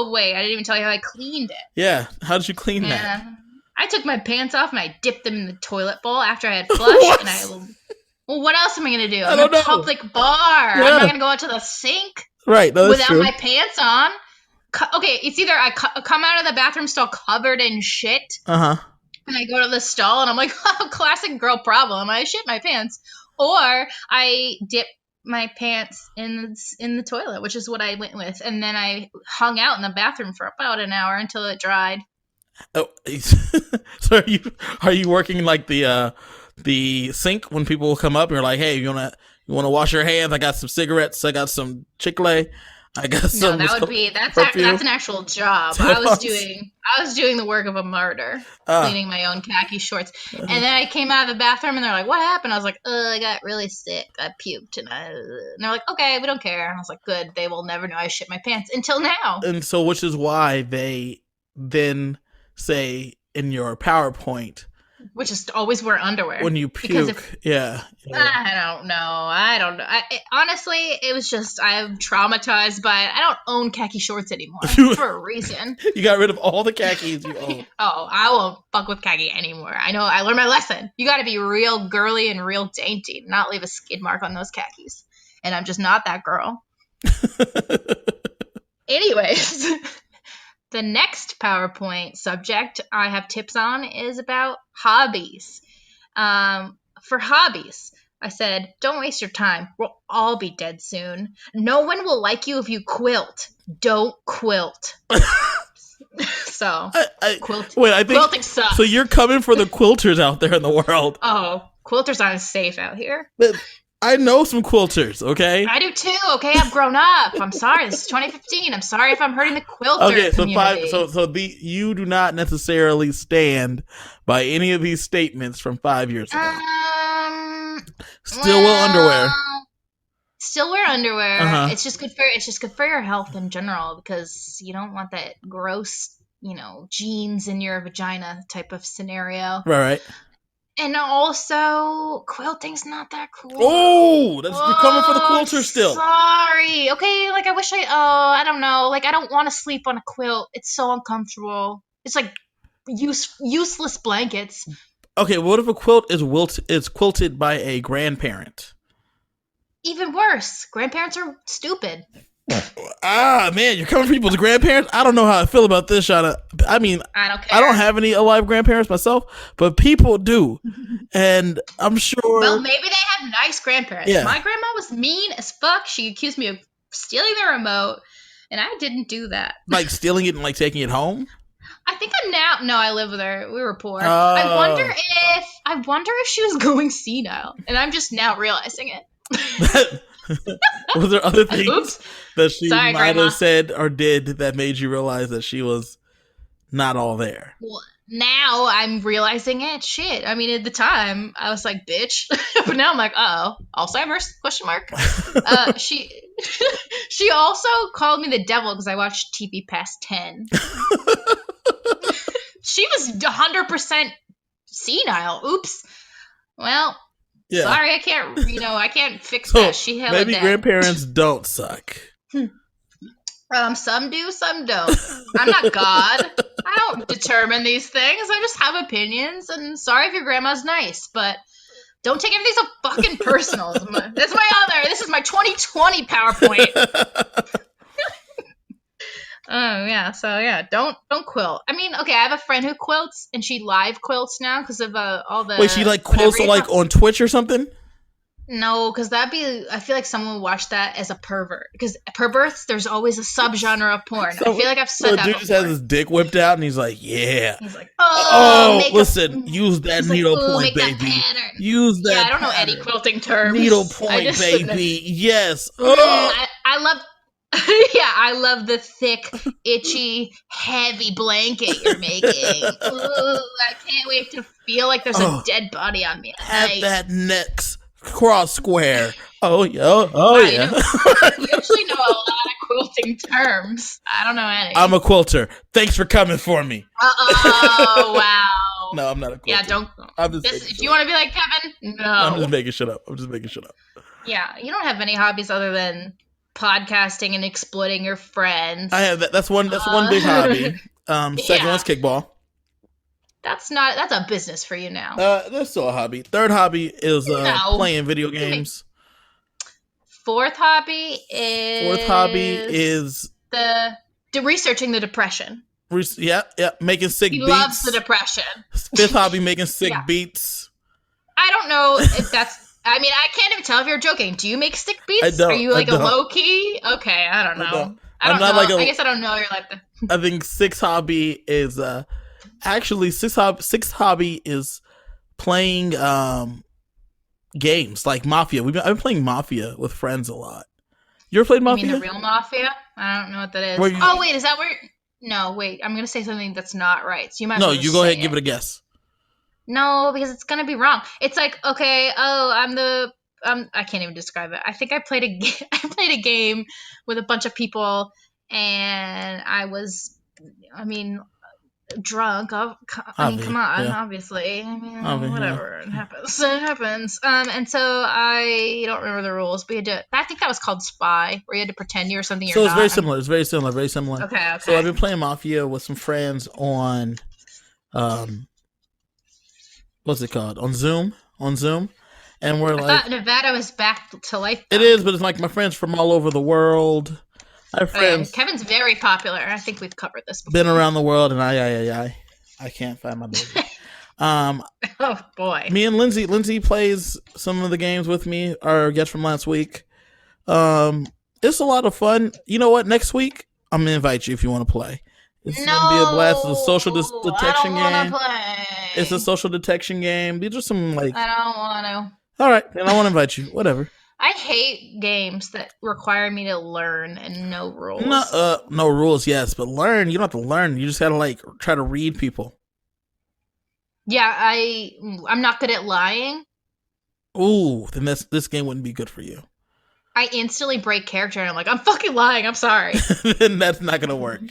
B: Wait, I didn't even tell you how I cleaned it.
A: Yeah, how did you clean that?
B: I took my pants off and I dipped them in the toilet bowl after I had flushed. Well, what else am I going to do? I'm in a public bar. Yeah. I'm not going to go out to the sink without my pants on. Okay, it's either I come out of the bathroom stall covered in shit, and I go to the stall and I'm like, oh, classic girl problem. I shit my pants. Or I dip my pants in the toilet, which is what I went with. And then I hung out in the bathroom for about an hour until it dried.
A: Oh, so are you working like the sink when people will come up and you're like, hey, you wanna wash your hands? I got some cigarettes. I got some Chick-fil-A. I got some. No,
B: that's an actual job. I was doing the work of a martyr, cleaning my own khaki shorts. And then I came out of the bathroom and they're like, what happened? I was like, I got really sick. I puked. And they're like, okay, we don't care. And I was like, good. They will never know I shit my pants until now.
A: And so, which is why they then say in your PowerPoint,
B: which is to always wear underwear.
A: When you puke, yeah.
B: I don't know. Honestly, it was just I'm traumatized by it. I don't own khaki shorts anymore for a reason.
A: You got rid of all the khakis you own.
B: Oh, I won't fuck with khaki anymore. I know. I learned my lesson. You got to be real girly and real dainty, not leave a skid mark on those khakis. And I'm just not that girl. Anyways, the next PowerPoint subject I have tips on is about hobbies. For hobbies, I said, don't waste your time. We'll all be dead soon. No one will like you if you quilt. Don't quilt. So, quilting sucks.
A: So you're coming for the quilters out there in the world.
B: Oh, quilters aren't safe out here.
A: I know some quilters, okay?
B: I do too, okay? I've grown up. I'm sorry. This is 2015. I'm sorry if I'm hurting the quilter community.
A: You do not necessarily stand by any of these statements from 5 years ago. Still wear underwear.
B: Still wear underwear. Uh-huh. It's just good for your health in general because you don't want that gross, jeans in your vagina type of scenario.
A: Right.
B: And also, quilting's not that cool.
A: Oh, you're coming for the quilter still.
B: Sorry. Okay, I don't know. I don't want to sleep on a quilt. It's so uncomfortable. It's like useless blankets.
A: Okay, what if a quilt is quilted by a grandparent?
B: Even worse. Grandparents are stupid.
A: Man, you're coming for people's grandparents? I don't know how I feel about this, Shauna. I mean,
B: I don't care.
A: I don't have any alive grandparents myself, but people do. And I'm sure...
B: Well, maybe they have nice grandparents. Yeah. My grandma was mean as fuck. She accused me of stealing the remote, and I didn't do that.
A: Like stealing it and taking it home?
B: I think I'm now... No, I live with her. We were poor. I wonder if she was going senile, and I'm just now realizing it.
A: Was there other things that she might have said or did that made you realize that she was not all there?
B: Well, now I'm realizing it. Shit. I mean, at the time, I was like, bitch. But now I'm like, Alzheimer's? ? She also called me the devil because I watched TV past 10. She was 100% senile. Oops. Well... Yeah. Sorry, I can't fix that. She held
A: maybe
B: dead.
A: Grandparents don't suck.
B: Some do, some don't. I'm not God. I don't determine these things. I just have opinions. And sorry if your grandma's nice, but don't take everything so fucking personal. This is my 2020 PowerPoint. Oh yeah, so yeah, don't quilt. I mean, okay, I have a friend who quilts, and she live quilts now because of all the.
A: Wait, she quilts on Twitch or something?
B: No, because I feel like someone would watch that as a pervert. Because perverts, there's always a subgenre of porn. I feel like I've said that.
A: Dude
B: before.
A: Just has his dick whipped out, and he's like, "Yeah."
B: He's like,
A: listen, use that needlepoint, baby. Use that.
B: Yeah, I don't know any quilting terms.
A: Needlepoint, baby. Yes.
B: I love. Yeah, I love the thick, itchy, heavy blanket you're making. Ooh, I can't wait to feel like there's a dead body on me.
A: Have that next cross square. Oh yeah.
B: You actually know a lot of quilting terms. I don't know any.
A: I'm a quilter. Thanks for coming for me.
B: Oh wow.
A: No, I'm not a quilter.
B: Yeah, don't. If you want to be like Kevin, no.
A: I'm just making shit up.
B: Yeah, you don't have any hobbies other than podcasting and exploiting your friends.
A: I have that. That's one big hobby. Second one's kickball.
B: That's a business for you now.
A: That's still a hobby. Third hobby is playing video games.
B: Fourth hobby is
A: the
B: researching the depression.
A: Yeah, making sick beats.
B: He loves the depression.
A: Fifth hobby, making sick beats.
B: I don't know if that's. I mean, I can't even tell if you're joking. Do you make sick beats?
A: I don't.
B: Are you a low key? Okay, I don't know. I don't know. I guess I don't know. You're like
A: I think sixth hobby is sixth hobby is playing games like Mafia. I've been playing Mafia with friends a lot. You ever played Mafia?
B: You mean the real Mafia? I don't know what that is. Wait, is that where? No, wait. I'm gonna say something that's not right. So you might.
A: No, you go ahead and give it a guess.
B: No, because it's gonna be wrong. It's like, okay, I can't even describe it. I think I played a game with a bunch of people, and drunk. I mean, come on, obviously. I mean, whatever. It happens. It happens. And so I don't remember the rules. We had to. I think that was called Spy, where you had to pretend you were something you're not.
A: So it's very similar. It's very similar.
B: Okay.
A: So I've been playing Mafia with some friends on, what's it called? On Zoom. And we're
B: I thought Nevada was back to life.
A: It is, but it's like my friends from all over the world. I have friends.
B: Kevin's very popular. I think we've covered this before.
A: Been around the world, and I can't find my baby.
B: Oh boy.
A: Me and Lindsay plays some of the games with me, our guest from last week. It's a lot of fun. You know what? Next week, I'm gonna invite you if you want to play. It's gonna be a blast. It's a social detection game.
B: Play.
A: It's a social detection game. These are some
B: I don't want to.
A: All right, then I want to invite you. Whatever.
B: I hate games that require me to learn and no rules.
A: No rules, yes, but learn. You don't have to learn. You just gotta try to read people.
B: Yeah, I'm not good at lying.
A: Ooh, then this game wouldn't be good for you.
B: I instantly break character and I'm like, I'm fucking lying. I'm sorry.
A: Then that's not gonna work.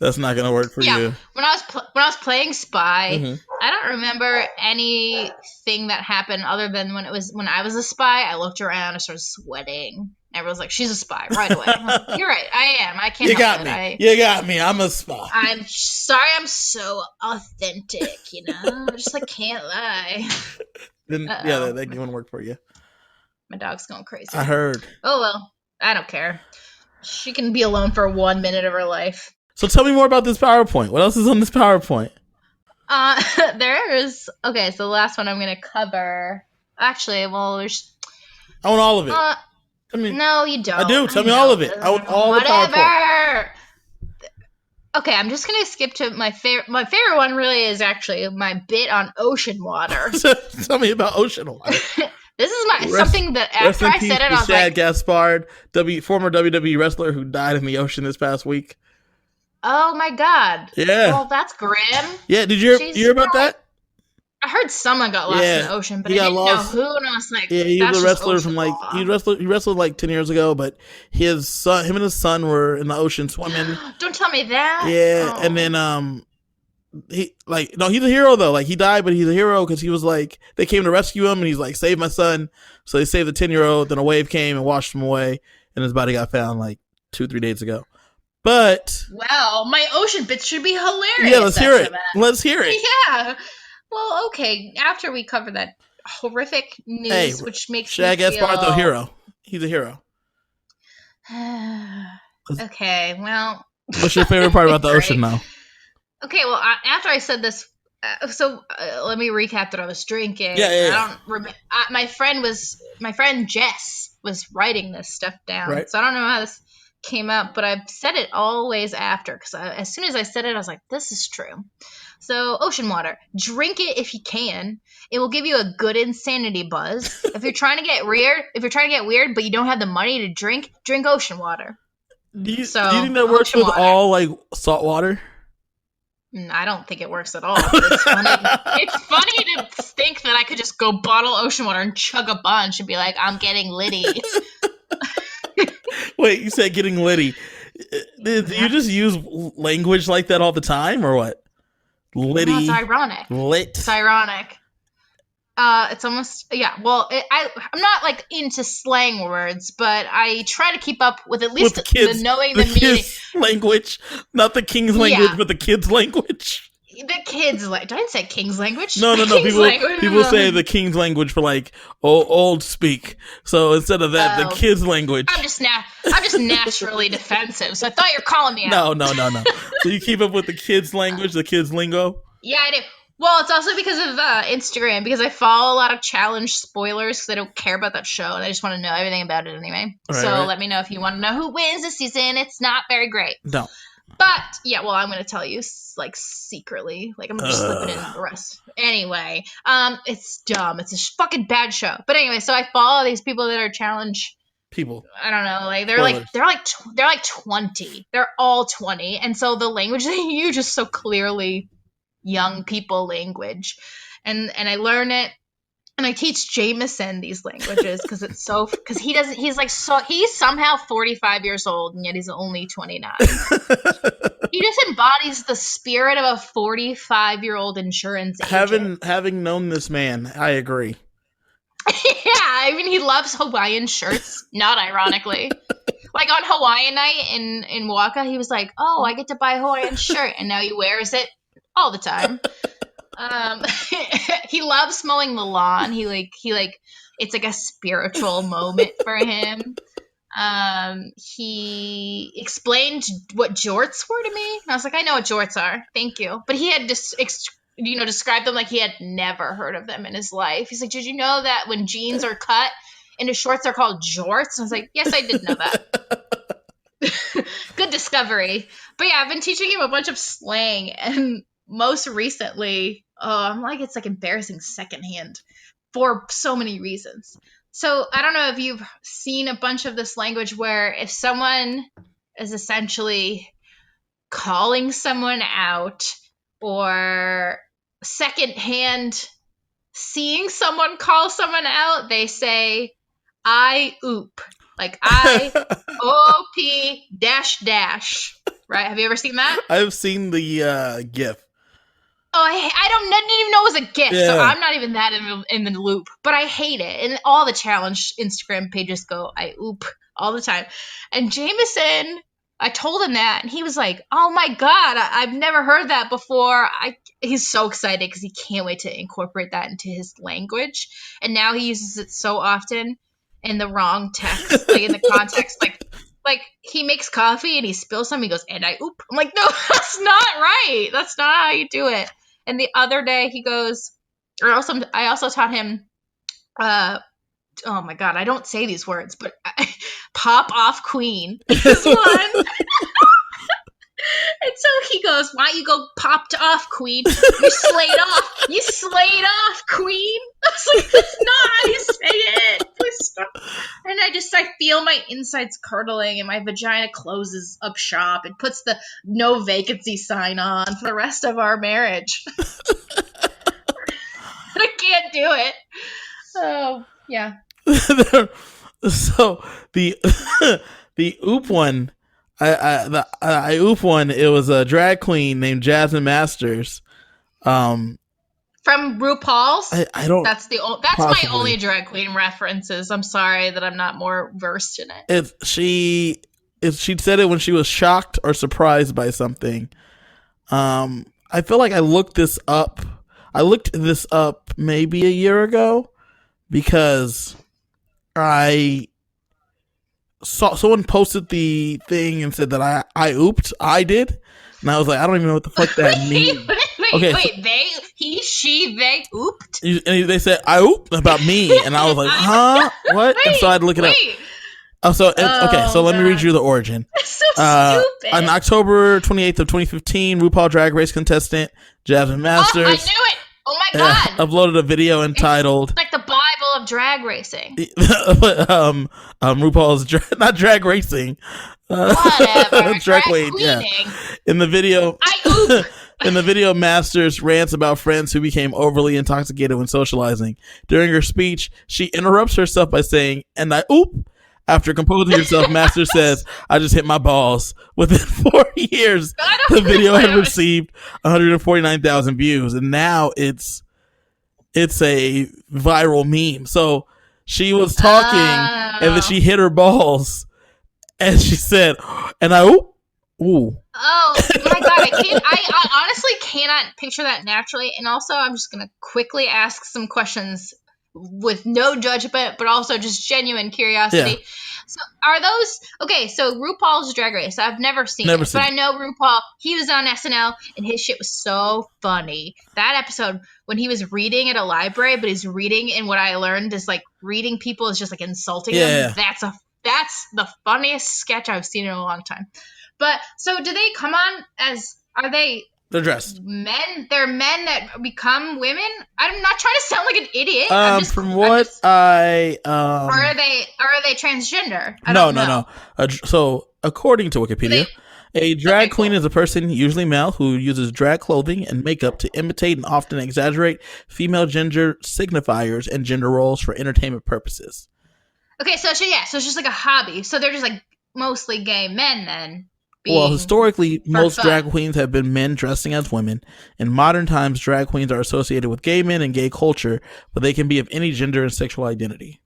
A: That's not gonna work for you.
B: When I was playing Spy, I don't remember anything that happened other than when I was a spy. I looked around and started sweating. Everyone's like, she's a spy right away. I'm like, you're right. I am. I can't.
A: You got me. You got me. I'm a spy.
B: I'm sorry. I'm so authentic. I just can't lie.
A: Then that game wouldn't work for you.
B: My dog's going crazy.
A: I heard.
B: Oh, well. I don't care. She can be alone for 1 minute of her life.
A: So tell me more about this PowerPoint. What else is on this PowerPoint?
B: There's... Okay, so the last one I'm going to cover... Actually, well, there's...
A: I want all of it.
B: No, you don't.
A: I do. Tell me all of it. I want all the PowerPoint.
B: Okay, I'm just going to skip to my favorite... My favorite one really is actually my bit on ocean water.
A: Tell me about ocean water.
B: This is something that after I said it, I was
A: Shad Gaspard, former WWE wrestler who died in the ocean this past week.
B: Oh my god!
A: Yeah.
B: Well, that's grim.
A: Yeah. Did you hear about that?
B: I heard someone got lost in the ocean, but I didn't know who. And I was like,
A: yeah, he was a wrestler from he wrestled 10 years ago, but him and his son were in the ocean swimming.
B: Don't tell me that.
A: Yeah, and then he's a hero though. He died, but he's a hero because he was they came to rescue him, and he's save my son. So they saved the 10-year-old. Then a wave came and washed him away, and his body got found 2-3 days ago. But
B: my ocean bits should be hilarious.
A: Yeah, let's hear it. Let's hear it.
B: Yeah. Well, okay. After we cover that horrific news, which makes
A: Shad Gaspard, the hero. He's a hero.
B: Okay. Well.
A: What's your favorite part about the ocean, though?
B: Okay, well, after I said this, let me recap that I was drinking.
A: Yeah.
B: I don't remember. My friend Jess was writing this stuff down,
A: right.
B: So I don't know how this came up, but I've said it always after because as soon as I said it, I was like, "This is true." So, ocean water, drink it if you can. It will give you a good insanity buzz. If you're trying to get weird, but you don't have the money to drink ocean water.
A: Do you think that works with all salt water?
B: I don't think it works at all. It's funny. It's funny to think that I could just go bottle ocean water and chug a bunch and be like, I'm getting litty.
A: Wait, you said getting litty. Do you just use language like that all the time, or what? Litty.
B: No, it's ironic. It's ironic. It's almost, yeah. Well, I'm not into slang words, but I try to keep up with at least knowing the meaning.
A: Kids language, not the king's language, but the kids' language.
B: The kids' language. I didn't say king's language.
A: No. People say the king's language for old speak. So instead of that, the kids' language.
B: I'm just naturally defensive. So I thought you were calling me out.
A: No. So you keep up with the kids' language, the kids' lingo.
B: Yeah, I do. Well, it's also because of Instagram, because I follow a lot of challenge spoilers because I don't care about that show and I just want to know everything about it anyway. Let me know if you want to know who wins this season. It's not very great.
A: No.
B: But, yeah, well, I'm going to tell you, secretly. I'm just slipping in the rest. Anyway, it's dumb. It's a fucking bad show. But anyway, so I follow these people that are challenge
A: people.
B: I don't know. They're 20. They're all 20. And so the language they use is so clearly young people language, and I learn it, And I teach Jameson these languages because he's somehow 45 years old and yet he's only 29. He just embodies the spirit of a 45-year-old insurance agent.
A: Having known this man, I agree.
B: Yeah, I mean, he loves Hawaiian shirts, not ironically. Like on Hawaiian night in Waka, he was like, "Oh, I get to buy a Hawaiian shirt," and now he wears it all the time. He loves mowing the lawn. He it's like a spiritual moment for him. He explained what jorts were to me. And I was like, I know what jorts are. Thank you. But he had described them like he had never heard of them in his life. He's like, did you know that when jeans are cut into shorts, they're called jorts? And I was like, yes, I did know that. Good discovery. But yeah, I've been teaching him a bunch of slang, and most recently, I'm like, it's like embarrassing secondhand for so many reasons. So I don't know if you've seen a bunch of this language where if someone is essentially calling someone out or secondhand seeing someone call someone out, they say, I oop. Like I-O-P dash. Right? Have you ever seen that?
A: I've seen the GIF.
B: Oh, I didn't even know it was a GIF, so I'm not even that in the loop. But I hate it. And all the challenge Instagram pages go, I oop, all the time. And Jameson, I told him that, and he was like, oh my God, I've never heard that before. He's so excited because he can't wait to incorporate that into his language. And now he uses it so often in the wrong text, like in the context, like he makes coffee and he spills some, he goes, and I oop. I'm like, no, that's not right. That's not how you do it. And the other day he goes, I also taught him, oh my God, I don't say these words, but pop off queen is one. And so he goes, why don't you go popped off, queen? You slayed off, queen. I was like, that's not how you say it. Please stop. And I feel my insides curdling and my vagina closes up shop and puts the no vacancy sign on for the rest of our marriage. I can't do it. Oh, yeah.
A: So the oop one, I oop one. It was a drag queen named Jasmine Masters. From
B: RuPaul's.
A: I don't.
B: That's my only drag queen references. I'm sorry that I'm not more versed in it.
A: She said it when she was shocked or surprised by something. I feel like I looked this up. I looked this up maybe a year ago because I saw someone posted the thing and said that I ooped. I did. And I was like, I don't even know what the fuck that means.
B: Wait, they ooped?
A: And they said, I ooped about me. And I was like, huh? What? And so I had to look it up. So let me read you the origin.
B: That's so stupid.
A: On October 28th of 2015, RuPaul Drag Race contestant Jasmine Masters.
B: Oh, I knew it. Oh my God.
A: Uploaded a video entitled...
B: It's like the Bible of drag racing.
A: RuPaul's not drag racing.
B: Whatever.
A: drag queen, yeah. In the video... I oop. In the video, Masters rants about friends who became overly intoxicated when socializing. During her speech, she interrupts herself by saying, and I oop. After composing herself, Masters says, I just hit my balls. Within 4 years, the video had received 149,000 views, and now it's a viral meme. So she was talking, and then she hit her balls, and she said, and I oop. Ooh.
B: Oh my God, I honestly cannot picture that naturally. And also, I'm just going to quickly ask some questions with no judgment, but also just genuine curiosity. Yeah. So are those, okay, so RuPaul's Drag Race, I've never seen it, but I know RuPaul, he was on SNL and his shit was so funny. That episode when he was reading at a library, but he's reading, and what I learned is like reading people is just like insulting them. That's the funniest sketch I've seen in a long time. But so do they come on
A: they're dressed
B: men? They're men that become women? I'm not trying to sound like an idiot.
A: Are they
B: transgender?
A: No. So according to Wikipedia, A drag queen is a person, usually male, who uses drag clothing and makeup to imitate and often exaggerate female gender signifiers and gender roles for entertainment purposes.
B: Okay, so it's just like a hobby. So they're just like mostly gay men then.
A: Well, historically, most drag queens have been men dressing as women. In modern times, drag queens are associated with gay men and gay culture, but they can be of any gender and sexual identity.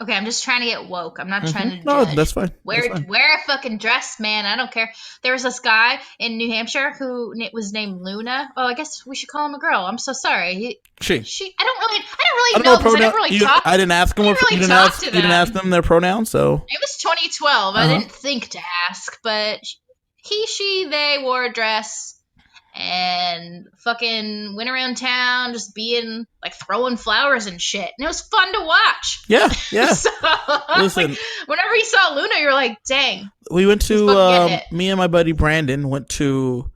B: Okay, I'm just trying to get woke. I'm not trying to judge.
A: No, that's fine.
B: Wear a fucking dress, man. I don't care. There was this guy in New Hampshire who was named Luna. Oh, I guess we should call him a girl. I'm so sorry. She. I don't really know because I never really talked.
A: I didn't ask them. You didn't ask them their pronouns, so
B: it was 2012. I didn't think to ask, but he, she, they wore a dress and fucking went around town just being like throwing flowers and shit, and it was fun to watch.
A: Yeah.
B: So, listen, like, whenever you saw Luna, you're like, dang.
A: We went to me and my buddy Brandon went to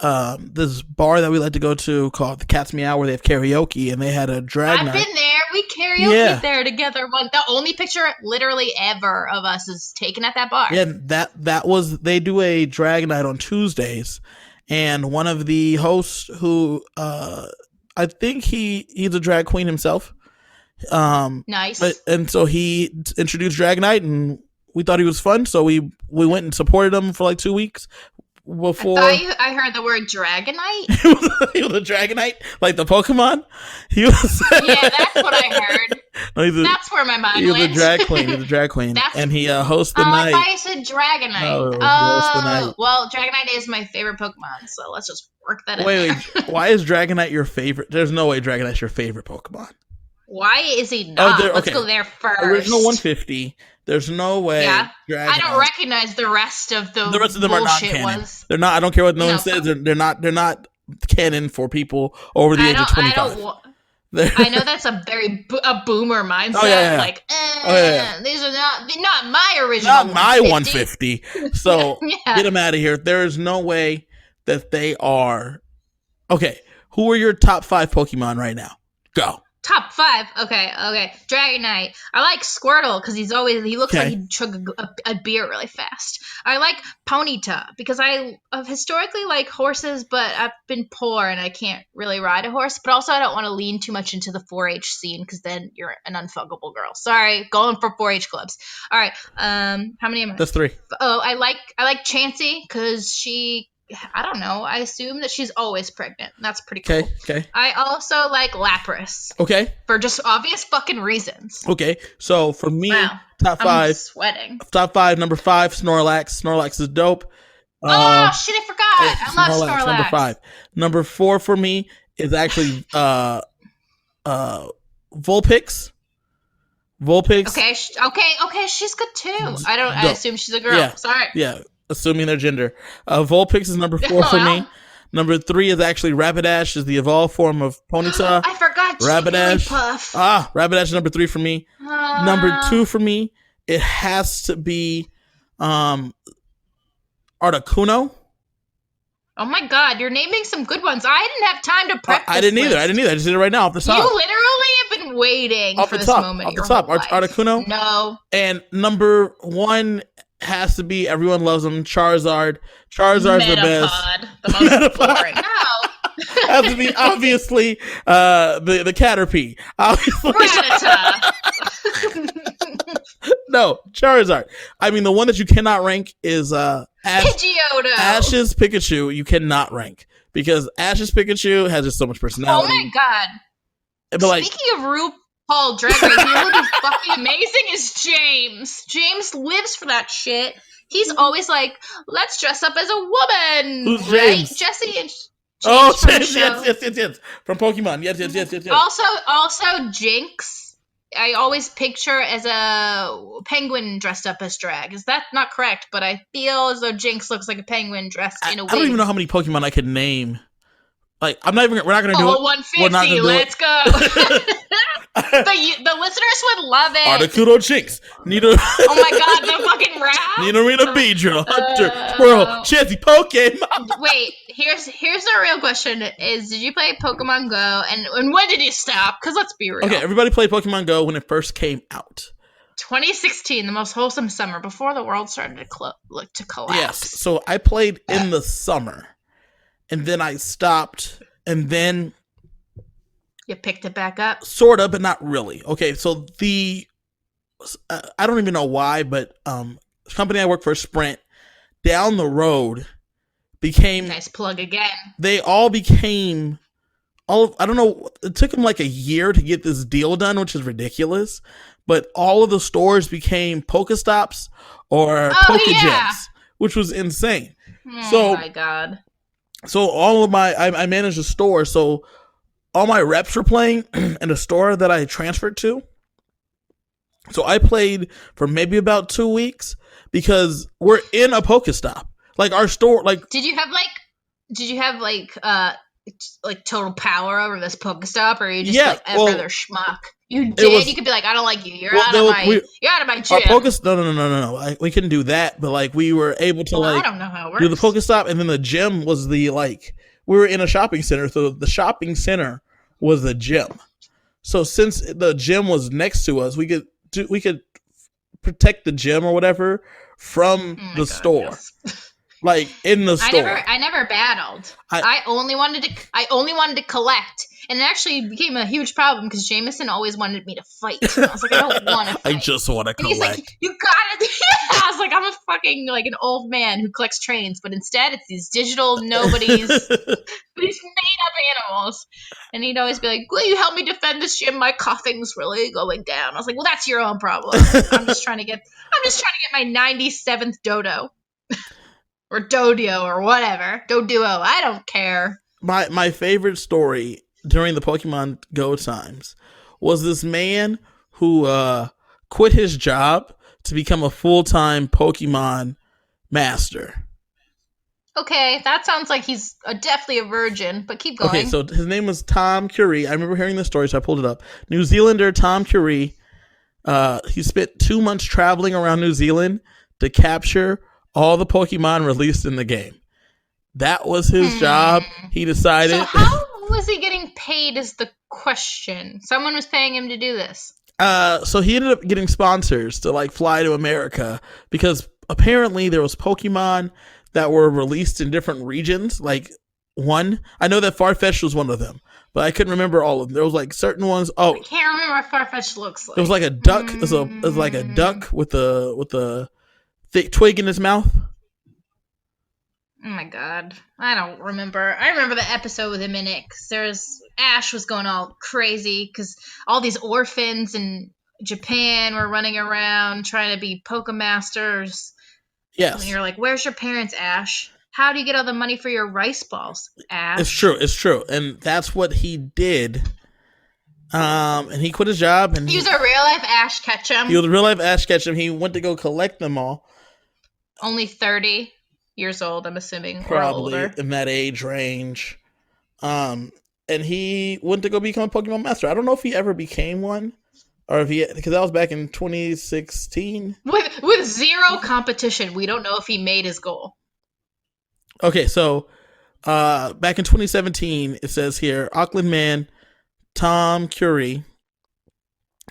A: this bar that we like to go to called the Cat's Meow, where they have karaoke, and they had a drag night.
B: I've been there. We karaoke there together. The only picture literally ever of us is taken at that bar.
A: Yeah, that was, they do a drag night on Tuesdays. And one of the hosts, who I think he's a drag queen himself.
B: Nice.
A: And so he introduced Dragonite, and we thought he was fun, so we went and supported him for like 2 weeks. Before
B: I heard the word Dragonite.
A: He was a Dragonite, like the Pokemon. He was.
B: Yeah, that's what I heard. No, that's where my mind went.
A: He was a drag queen. He was a drag queen, and he hosts the night.
B: I thought you said Dragonite. Well, Dragonite is my favorite Pokemon, so let's just work that in.
A: Wait, why is Dragonite your favorite? There's no way Dragonite's your favorite Pokemon.
B: Why is he not? Let's go there first.
A: Original 150. There's no way.
B: Yeah. I don't recognize the rest of them. The rest of them are not
A: canon. They're not. I don't care what no one says. They're not canon for people over the age of 25.
B: I know that's a very a boomer mindset.
A: Oh, yeah.
B: Like, these are not my original.
A: Not my 150. So get them out of here. There is no way that they are. Okay, who are your top 5 Pokemon right now? Go.
B: Top 5. Okay. Dragonite. I like Squirtle because he looks like he'd chug a beer really fast. I like Ponyta because I historically like horses, but I've been poor and I can't really ride a horse. But also I don't want to lean too much into the 4-H scene because then you're an unfuckable girl. Sorry, going for 4-H clubs. All right. How many am I?
A: That's 3.
B: Oh, I like Chansey because she. I don't know. I assume that she's always pregnant. That's pretty cool.
A: Okay.
B: I also like Lapras.
A: Okay.
B: For just obvious fucking reasons.
A: Okay. So for me, top 5.
B: I'm sweating.
A: Top 5, number 5, Snorlax. Snorlax is dope.
B: Oh, shit, I forgot. I love Snorlax.
A: Number 5. Number 4 for me is actually Vulpix.
B: Okay, she's good too. I assume she's a girl.
A: Yeah.
B: Sorry.
A: Yeah. Assuming their gender. Vulpix is number 4 for me. Number 3 is actually Rapidash, is the evolved form of Ponyta.
B: I forgot
A: Rapidash.
B: Jigglypuff.
A: Rapidash is number 3 for me. Number 2 for me, it has to be Articuno.
B: Oh my god, you're naming some good ones. I didn't have time to prep
A: I didn't either. I just did it right now off the top.
B: You literally have been waiting for this moment.
A: Off the top. Articuno.
B: No.
A: And number 1 has to be, everyone loves him, Charizard. Charizard's the best.
B: The most boring. No.
A: Has to be obviously the Caterpie.
B: Rattata.
A: No, Charizard. I mean, the one that you cannot rank is
B: Pidgeotto.
A: Ash's Pikachu. You cannot rank because Ash's Pikachu has just so much personality.
B: Oh my god!
A: But
B: speaking of RuPaul Drag Race, you know what is fucking amazing is James. James lives for that shit. He's always like, let's dress up as a woman.
A: Who's
B: right?
A: James?
B: Jesse and James.
A: Yes. From Pokemon. Yes.
B: Also, Jinx. I always picture as a penguin dressed up as drag. Is that not correct? But I feel as though Jinx looks like a penguin dressed in a wig.
A: I don't even know how many Pokemon I could name. Like, we're not going to do it.
B: 150, let's go. The listeners would love it.
A: Articuno, Jinx.
B: Oh my god, the fucking rap.
A: Nidorina, Beedrill, Hunter, Squirrel, Chansey, Pokemon.
B: Wait, here's the real question: did you play Pokemon Go, and when did you stop? Because let's be real.
A: Okay, everybody played Pokemon Go when it first came out.
B: 2016, the most wholesome summer before the world started to collapse.
A: Yes. So I played in the summer, and then I stopped, and then
B: you picked it back up,
A: sort of, but not really. Okay. So I don't even know why, but the company I work for, Sprint, down the road became
B: nice plug again.
A: They all became I don't know. It took them like a year to get this deal done, which is ridiculous. But all of the stores became Pokestops or Pokegems, which was insane.
B: Oh my god!
A: So all of I managed a store, so all my reps were playing in a store that I transferred to. So I played for maybe about 2 weeks because we're in a Pokestop. Like our store, like
B: did you have total power over this Pokestop, or are you just like every other schmuck? You did. You could be like, I don't like you. You're out of my gym.
A: No. We couldn't do that, but like we were able to
B: I don't know how it works.
A: Do the Pokestop, and then the gym was we were in a shopping center, so the shopping center was the gym. So since the gym was next to us, we could protect the gym or whatever from the store. Yes. Like in the store.
B: I never battled. I only wanted to collect. And it actually became a huge problem because Jameson always wanted me to fight. And I was like, I don't want to fight.
A: I just want to collect.
B: He's like, you got it. I was like, I'm a fucking like an old man who collects trains, but instead it's these digital nobodies, these made up animals. And he'd always be like, will you help me defend this gym? My coughing's really going down. I was like, well, that's your own problem. I'm just trying to get my 97th dodo. Or Dodio or whatever. Doduo. I don't care.
A: My favorite story during the Pokemon Go times was this man who quit his job to become a full-time Pokemon master.
B: Okay, that sounds like he's definitely a virgin, but keep going.
A: Okay, so his name was Tom Curie. I remember hearing the story, so I pulled it up. New Zealander Tom Curie. He spent 2 months traveling around New Zealand to capture all the Pokemon released in the game. That was his job. He decided.
B: So how was he getting paid is the question. Someone was paying him to do this.
A: So he ended up getting sponsors to like fly to America because apparently there was Pokemon that were released in different regions. Like I know that Farfetch'd was one of them, but I couldn't remember all of them. There was like certain ones. Oh,
B: I can't remember what Farfetch'd looks like.
A: It was like a duck. It was like a duck with a thick twig in his mouth.
B: Oh my god. I don't remember. I remember the episode with him in it because Ash was going all crazy because all these orphans in Japan were running around trying to be Pokemasters.
A: Yes.
B: And you're like, where's your parents, Ash? How do you get all the money for your rice balls, Ash?
A: It's true. And that's what he did. And he quit his job. And
B: he was a real-life Ash Ketchum.
A: He was a real-life Ash Ketchum. He went to go collect them all.
B: Only 30 years old, I'm assuming.
A: Probably
B: or older.
A: In that age range. And he went to go become a Pokemon Master. I don't know if he ever became one. Or if because that was back in 2016.
B: With zero competition, we don't know if he made his goal.
A: Okay, so back in 2017, it says here, Auckland man Tom Curie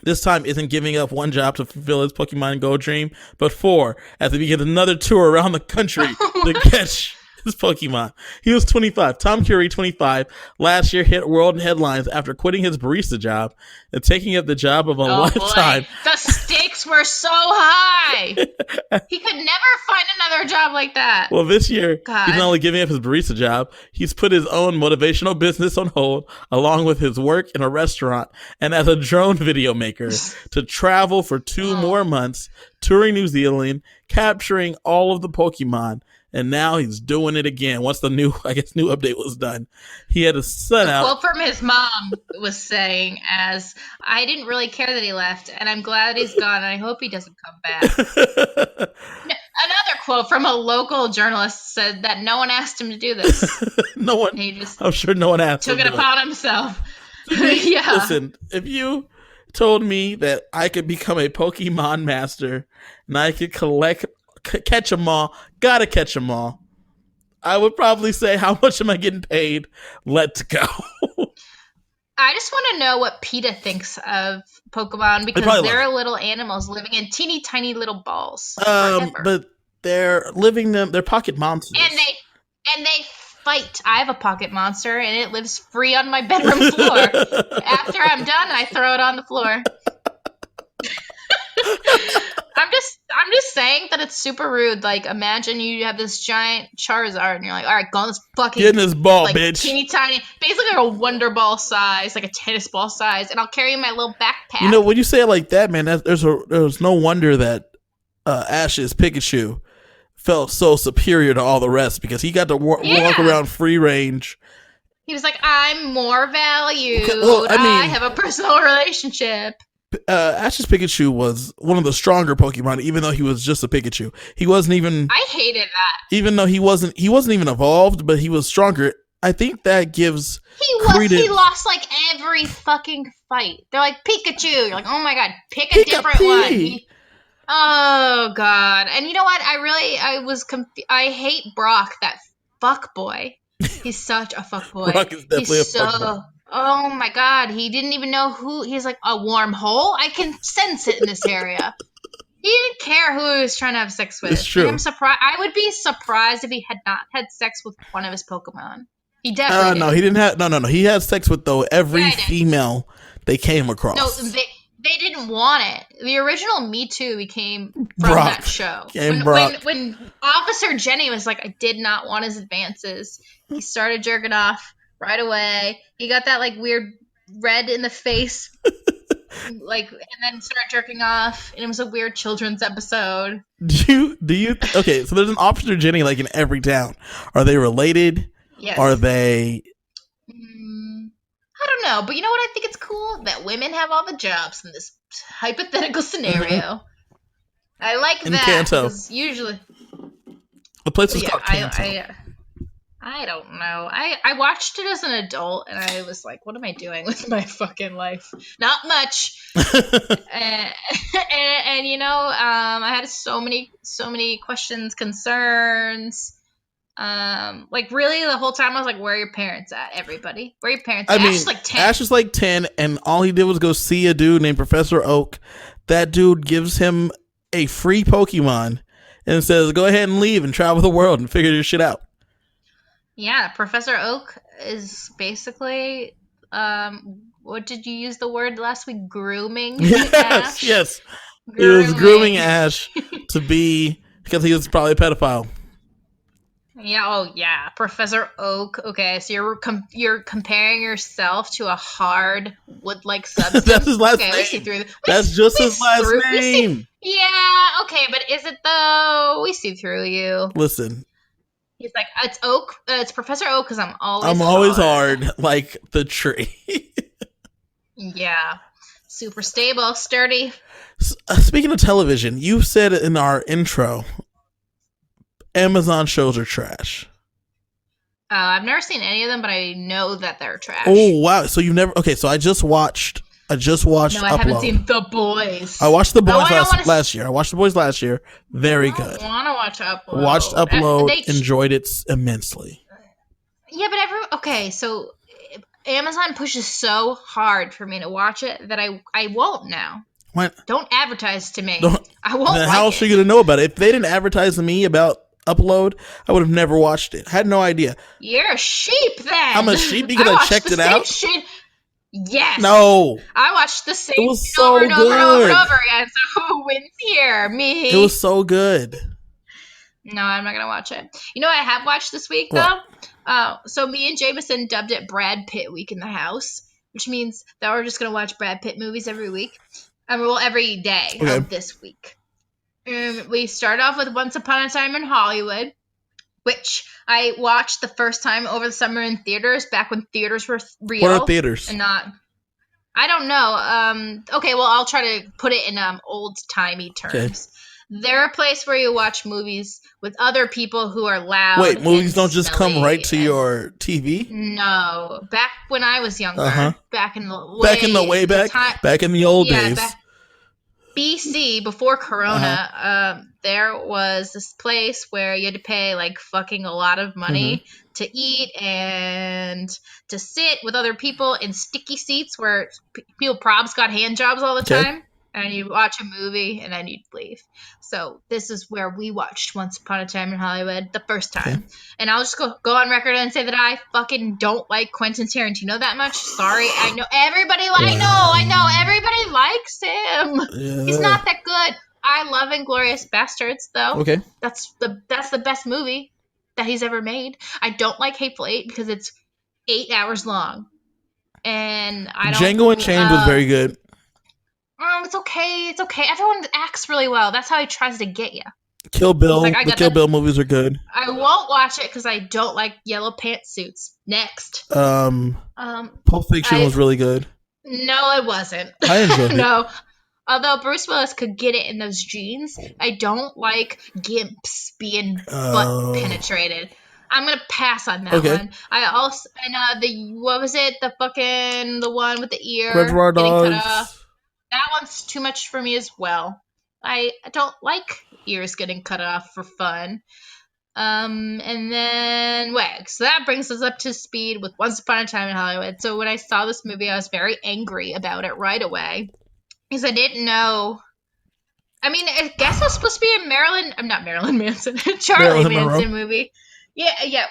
A: this time isn't giving up one job to fulfill his Pokemon Go dream, but 4 as he begins another tour around the country to catch his Pokemon. He was 25. Tom Curie, 25, last year hit world headlines after quitting his barista job and taking up the job of a lifetime. Boy.
B: The stakes were so high. He could never find another job like that.
A: Well, this year, he's not only giving up his barista job, he's put his own motivational business on hold, along with his work in a restaurant and as a drone video maker, to travel for 2 more months, touring New Zealand, capturing all of the Pokemon. And now he's doing it again. Once the new update was done, he had a son out.
B: Quote from his mom was saying, "As I didn't really care that he left, and I'm glad he's gone, and I hope he doesn't come back." Another quote from a local journalist said that no one asked him to do this.
A: No one. I'm sure no one asked.
B: Took it upon himself. Yeah.
A: Listen, if you told me that I could become a Pokemon master and I could catch them all, gotta catch them all, I would probably say, how much am I getting paid? Let's go.
B: I just want to know what PETA thinks of Pokemon because they're little animals living in teeny tiny little balls forever.
A: But they're living them. They're pocket monsters,
B: and they fight. I have a pocket monster, and it lives free on my bedroom floor. After I'm done, I throw it on the floor. I'm just saying that it's super rude. Like, imagine you have this giant Charizard, and you're like, all right, go on this fucking
A: get in this ball,
B: like,
A: bitch.
B: Teeny tiny, basically like a Wonder Ball size, like a tennis ball size, and I'll carry my little backpack.
A: You know, when you say it like that, man, there's no wonder that Ash's Pikachu felt so superior to all the rest because he got to walk around free range.
B: He was like, I'm more valued. Okay, well, I have a personal relationship.
A: Ash's Pikachu was one of the stronger Pokemon, even though he was just a Pikachu. He wasn't even.
B: I hated that.
A: Even though he wasn't even evolved, but he was stronger. I think that gives. He
B: lost like every fucking fight. They're like Pikachu. You're like, oh my god, pick a different one. Oh god, and you know what? I hate Brock, that fuck boy. He's such a fuck boy.
A: Brock is definitely a fuck boy.
B: Oh my god, he didn't even know who. He's like, a warm hole? I can sense it in this area. He didn't care who he was trying to have sex with.
A: It's true.
B: I'm surprised. I would be surprised if he had not had sex with one of his Pokemon. He definitely did.
A: No, he didn't have. No. He had sex with every female they came across.
B: No, they didn't want it. The original Me Too became from that show. When Officer Jenny was like, I did not want his advances. He started jerking off right away. He got that like weird red in the face, like, and then started jerking off. And it was a weird children's episode.
A: Do you? Okay, so there's an Officer Jenny like in every town. Are they related?
B: Yes.
A: Are they?
B: I don't know, but you know what? I think it's cool that women have all the jobs in this hypothetical scenario. Mm-hmm. I like in that
A: Kanto.
B: Usually
A: the place is called Kanto.
B: I don't know. I watched it as an adult, and I was like, what am I doing with my fucking life? Not much. and you know, I had so many questions, concerns. Like really the whole time I was like, where are your parents at, everybody? Where are your parents at? Ash is like 10, and all he did was go see a dude named Professor Oak. That dude gives him a free Pokemon and says, go ahead and leave and travel the world and figure your shit out. Yeah, Professor Oak is basically, what did you use the word last week? Grooming Ash?
A: Yes. He was grooming Ash to be, because he was probably a pedophile.
B: Yeah. Oh, yeah. Professor Oak. Okay, so you're comparing yourself to a hard wood-like substance.
A: That's his last name. That's just his last name.
B: Yeah. Okay, but is it though? We see through you.
A: Listen.
B: He's like, it's Oak. It's Professor Oak because I'm always
A: hard, like the tree.
B: Yeah. Super stable, sturdy.
A: Speaking of television, you said in our intro, Amazon shows are trash.
B: I've never seen any of them, but I know that they're trash.
A: Oh wow! So you've never? Okay, so I just watched. No, I
B: haven't seen The Boys.
A: I watched The Boys last year. I watched The Boys last year. Very good.
B: I want to watch Upload.
A: Watched Upload. Enjoyed it immensely.
B: Yeah, but okay, so Amazon pushes so hard for me to watch it that I won't now.
A: What?
B: Don't advertise to me. I won't.
A: Then how else are you going to know about it? If they didn't advertise to me about Upload, I would have never watched it. I had no idea.
B: You're a sheep then.
A: I'm a sheep because I checked it out.
B: Shit. Yes.
A: No.
B: I watched the same
A: over and
B: over again. So who wins here? Me.
A: It was so good.
B: No, I'm not going to watch it. You know what I have watched this week, though? So me and Jameson dubbed it Brad Pitt Week in the house, which means that we're just going to watch Brad Pitt movies every week. Every day of this week. We start off with Once Upon a Time in Hollywood, which I watched the first time over the summer in theaters, back when theaters were real.
A: What are theaters?
B: And not, I don't know. Okay, well, I'll try to put it in old-timey terms. Okay. They're a place where you watch movies with other people who are loud.
A: Wait, movies don't just come right to your TV?
B: No. Back when I was younger. Back in the
A: way back in the old days.
B: BC, before Corona, there was this place where you had to pay like fucking a lot of money to eat and to sit with other people in sticky seats where people probs got hand jobs all the
A: Okay.
B: time. And you'd watch a movie and then you'd leave. So this is where we watched Once Upon a Time in Hollywood the first time.
A: Okay.
B: And I'll just go on record and say that I fucking don't like Quentin Tarantino that much. Sorry. I know everybody I know everybody likes him.
A: Yeah.
B: He's not that good. I love Inglourious Bastards though.
A: Okay.
B: That's the best movie that he's ever made. I don't like Hateful Eight because it's 8 hours long. And I don't
A: Django Unchained was very good.
B: It's okay. It's okay. Everyone acts really well. That's how he tries to get you.
A: Kill Bill.
B: Like,
A: the Kill Bill movies are good.
B: I won't watch it because I don't like yellow pantsuits. Next.
A: Pulp Fiction was really good.
B: No, it wasn't.
A: I enjoyed it.
B: No. Although Bruce Willis could get it in those jeans, I don't like gimps being butt penetrated. I'm gonna pass on that one. I also what was it? The one with the ear
A: Reservoir
B: getting cut
A: Dogs.
B: off. That one's too much for me as well. I don't like ears getting cut off for fun. And then, so that brings us up to speed with Once Upon a Time in Hollywood. So when I saw this movie, I was very angry about it right away. Because I didn't know. I mean, I guess it was supposed to be a Marilyn Manson. Charlie Manson movie. Yeah,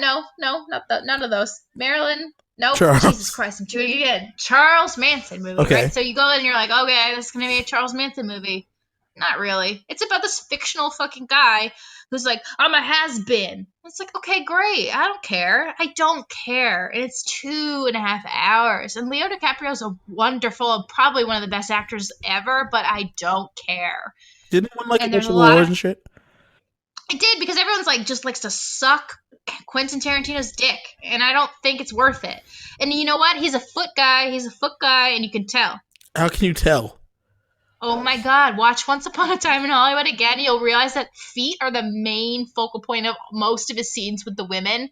B: no, none of those. Marilyn. Nope. Charles. Jesus Christ, I'm doing it again. Charles Manson movie, right? So you go in and you're like, okay, this is going to be a Charles Manson movie. Not really. It's about this fictional fucking guy who's like, I'm a has-been. It's like, okay, great. I don't care. And it's 2.5 hours. And Leo DiCaprio's a wonderful, probably one of the best actors ever, but I don't care.
A: Didn't anyone like Initial Wars and shit?
B: It did, because everyone's like, just likes to suck Quentin Tarantino's dick, and I don't think it's worth it. And you know what? He's a foot guy, and you can tell.
A: How can you tell?
B: Oh my god, watch Once Upon a Time in Hollywood again, you'll realize that feet are the main focal point of most of his scenes with the women.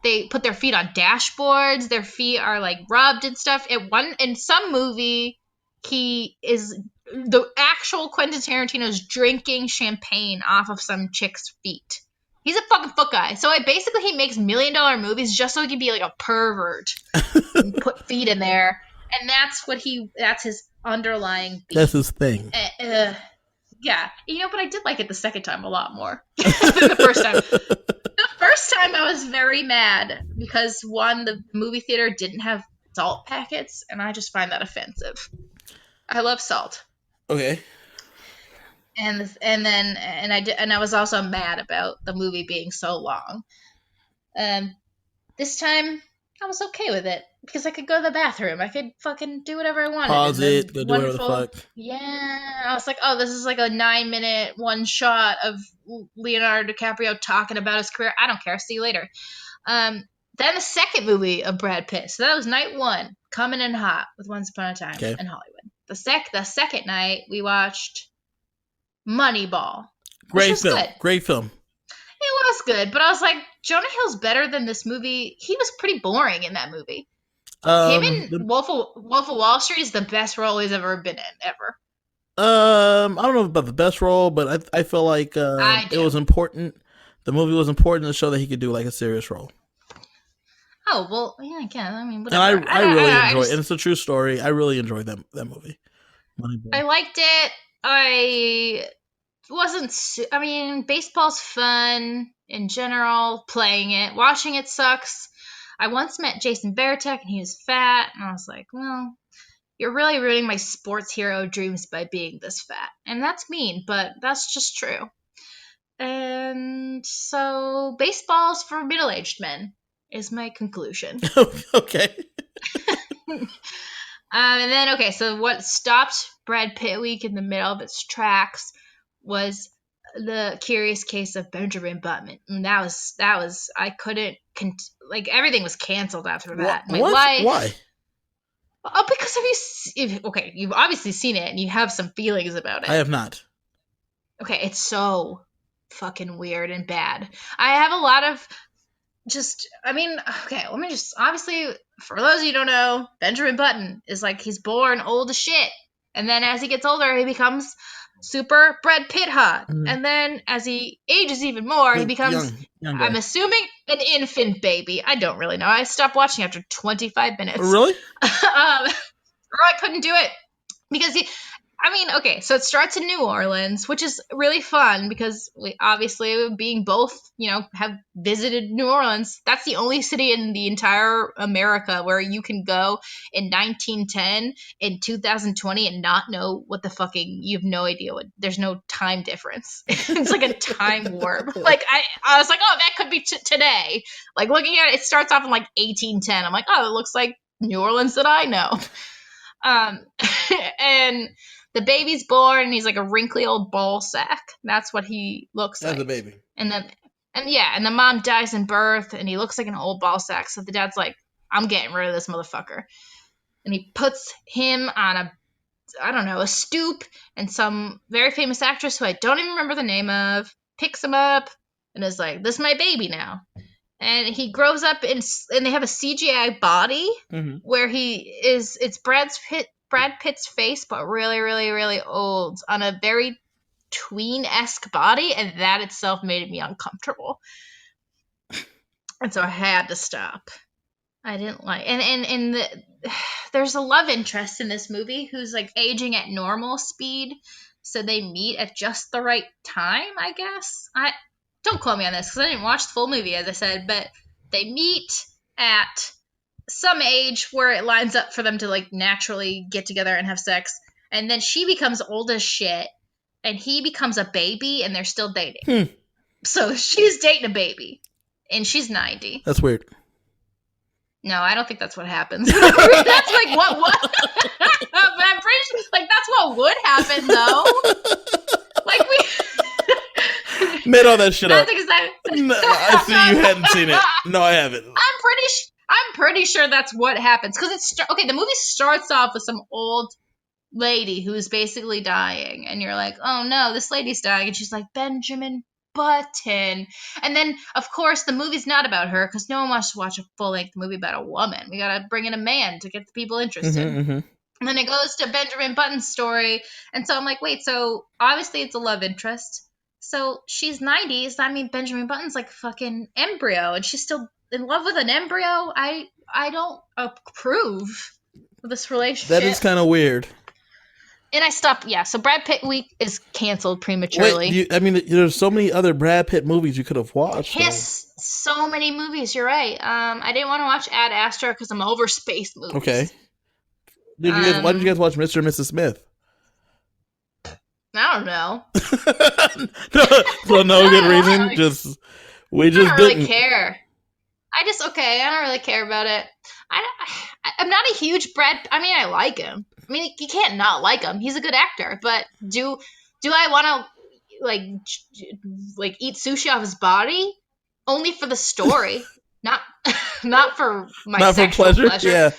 B: They put their feet on dashboards, their feet are like rubbed and stuff. In some movie, the actual Quentin Tarantino's drinking champagne off of some chick's feet. He's a fucking foot guy. So he makes $1 million movies just so he can be like a pervert and put feet in there. And that's his underlying beat.
A: That's his thing.
B: Yeah. But I did like it the second time a lot more than the first time. The first time I was very mad because the movie theater didn't have salt packets, and I just find that offensive. I love salt.
A: Okay.
B: And I was also mad about the movie being so long. This time I was okay with it because I could go to the bathroom. I could fucking do whatever I wanted.
A: Pause it. Go do whatever the fuck.
B: Yeah. I was like, oh, this is like a 9-minute one shot of Leonardo DiCaprio talking about his career. I don't care. See you later. Then the second movie of Brad Pitt. So that was night one, coming in hot with Once Upon a Time in Hollywood. The second night we watched Moneyball.
A: Great film.
B: It was good, but I was like, Jonah Hill's better than this movie. He was pretty boring in that movie. Him in Wolf of Wall Street is the best role he's ever been in, ever.
A: I don't know about the best role, but I feel like it was important. The movie was important to show that he could do like a serious role.
B: Oh, well, yeah, I can. I mean, whatever.
A: And I really enjoy it. And it's a true story. I really enjoyed that movie. Moneyball.
B: I liked it. Baseball's fun in general. Playing it. Watching it sucks. I once met Jason Varitek, and he was fat. And I was like, well, you're really ruining my sports hero dreams by being this fat. And that's mean, but that's just true. And so baseball's for middle-aged men is my conclusion.
A: Okay.
B: And then, so what stopped Brad Pitt Week in the middle of its tracks was the Curious Case of Benjamin Button. And that was I couldn't, everything was canceled after that.
A: Why?
B: Oh, because you've obviously seen it and you have some feelings about it.
A: I have not.
B: Okay, it's so fucking weird and bad. I have a lot of obviously, for those of you who don't know, Benjamin Button is like, he's born old as shit. And then as he gets older, he becomes super Brad Pitt hot.
A: Mhm.
B: And then as he ages even more, he becomes,
A: young guy.
B: I'm assuming, an infant baby. I don't really know. I stopped watching after 25 minutes.
A: Really?
B: Or I couldn't do it. Because okay, so it starts in New Orleans, which is really fun because we obviously, being both, have visited New Orleans. That's the only city in the entire America where you can go in 1910 in 2020 and not know what the fucking, you have no idea there's no time difference. It's like a time warp. Like I was like, oh, that could be today. Like looking at it, it starts off in like 1810. I'm like, oh, it looks like New Orleans that I know. And the baby's born, and he's like a wrinkly old ball sack. That's what he looks like.
A: As a baby.
B: And the mom dies in birth, and he looks like an old ball sack. So the dad's like, I'm getting rid of this motherfucker. And he puts him on a stoop, and some very famous actress who I don't even remember the name of picks him up and is like, this is my baby now. And he grows up and they have a CGI body where it's Brad Pitt's face, but really, really, really old on a very tween-esque body, and that itself made me uncomfortable. And so I had to stop. I didn't like, and there's a love interest in this movie who's like aging at normal speed, so they meet at just the right time, I guess. Don't quote me on this because I didn't watch the full movie, as I said, but they meet at some age where it lines up for them to like naturally get together and have sex. And then she becomes old as shit and he becomes a baby and they're still dating. So she's dating a baby and she's 90.
A: That's weird.
B: No, I don't think that's what happens. That's like what but I'm pretty sure like that's what would happen though. Like we
A: made all that shit up.
B: No,
A: I see you hadn't seen it. No, I haven't.
B: I'm pretty sure that's what happens because the movie starts off with some old lady who's basically dying, and you're like, oh no, this lady's dying, and she's like, Benjamin Button, and then of course the movie's not about her because no one wants to watch a full-length movie about a woman. We gotta bring in a man to get the people interested. And then it goes to Benjamin Button's story, and so I'm like, wait, so obviously it's a love interest. So she's 90, so I mean Benjamin Button's like a fucking embryo, and she's still in love with an embryo? I don't approve of this relationship.
A: That is kind of weird.
B: And I stopped, so Brad Pitt Week is canceled prematurely.
A: Wait, there's so many other Brad Pitt movies you could have watched.
B: Yes, so many movies, you're right. I didn't want to watch Ad Astra because I'm over space movies.
A: Okay. Why did you guys watch Mr. and Mrs. Smith?
B: I don't know.
A: For no good reason. I don't
B: really care. I don't really care about it. I'm not a huge I like him. I mean, you can't not like him. He's a good actor. But do I want to eat sushi off his body? Only for the story, not for my sexual pleasure.
A: Yeah.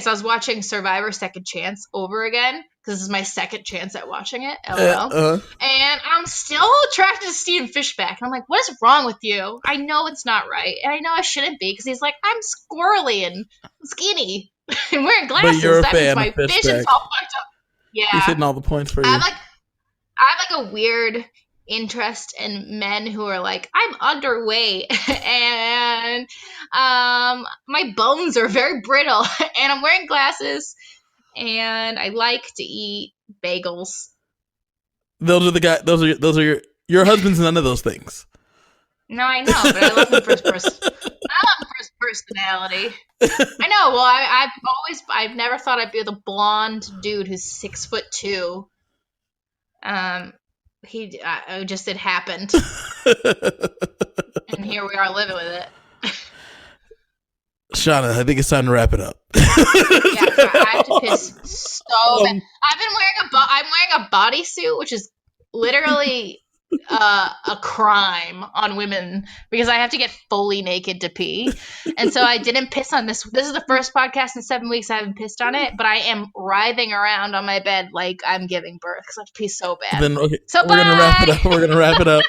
B: So I was watching Survivor Second Chance over again because this is my second chance at watching it. LOL. And I'm still attracted to Stephen Fishbach. And I'm like, what is wrong with you? I know it's not right. And I know I shouldn't be because he's like, I'm squirrely and skinny and wearing glasses.
A: But you're a
B: that
A: fan
B: means my vision's all fucked up. Yeah.
A: He's hitting all the points for you.
B: I have a weird interest in men who are like, I'm underweight and my bones are very brittle and I'm wearing glasses and I like to eat bagels.
A: Those are your husband's none of those things.
B: No, I know, but I love him for his personality. I know. Well, I've never thought I'd be the blonde dude who's 6'2". It happened. And here we are living with it.
A: Shauna, I think it's time to wrap it up.
B: I have to piss so bad. I'm wearing a bodysuit, which is literally a crime on women because I have to get fully naked to pee. And so I didn't piss on this. This is the first podcast in 7 weeks I haven't pissed on it, but I am writhing around on my bed like I'm giving birth because I have to pee so bad.
A: Then, okay,
B: so
A: we're gonna wrap it up. We're gonna wrap it up.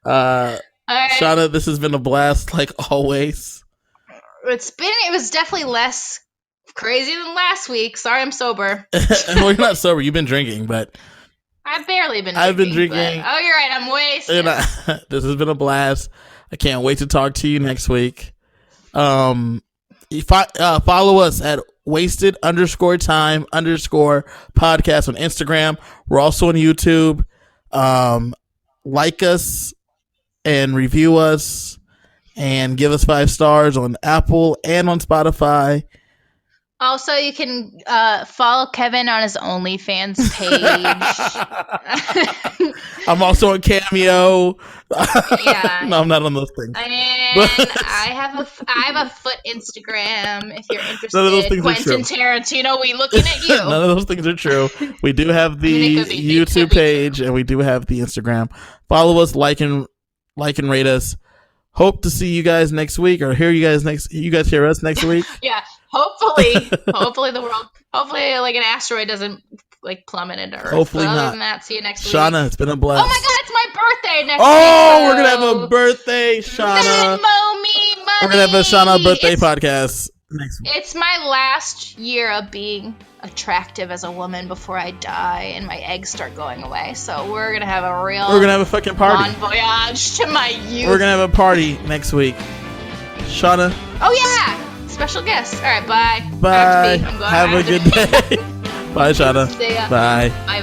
B: Right.
A: Shauna, this has been a blast like always.
B: It was definitely less crazier than last week. Sorry, I'm sober.
A: Well, you're not sober. You've been drinking, but
B: I've barely been drinking.
A: I've been drinking.
B: Oh, you're right. I'm wasted.
A: This has been a blast. I can't wait to talk to you next week. Follow us at wasted_time_podcast on Instagram. We're also on YouTube. Like us and review us and give us 5 stars on Apple and on Spotify.
B: Also, you can follow Kevin on his OnlyFans page.
A: I'm also on Cameo.
B: Yeah.
A: No, I'm not on those things.
B: And I have a foot Instagram if you're interested.
A: None of those things
B: Quentin
A: are true.
B: Tarantino, we looking at you.
A: None of those things are true. We do have the YouTube page and we do have the Instagram. Follow us, like and rate us. Hope to see you guys next week or hear you guys next. You guys hear us next week.
B: Yeah. Hopefully the world. Hopefully, like an asteroid doesn't like plummet into Earth.
A: Hopefully
B: but other
A: not.
B: than that, see you next week.
A: Shauna, it's been a blast.
B: Oh my God, it's my birthday next week.
A: Oh, we're gonna have a birthday, Shauna.
B: Venmo me money.
A: We're gonna have a Shauna birthday podcast next week.
B: It's my last year of being attractive as a woman before I die and my eggs start going away. So we're gonna have a
A: fucking party.
B: Bon voyage to my youth.
A: We're gonna have a party next week. Shauna.
B: Oh yeah. Special guest. All right, bye.
A: Bye.
B: I'm going
A: have a good day. Bye, Shauna.
B: See ya.
A: Bye.
B: Bye.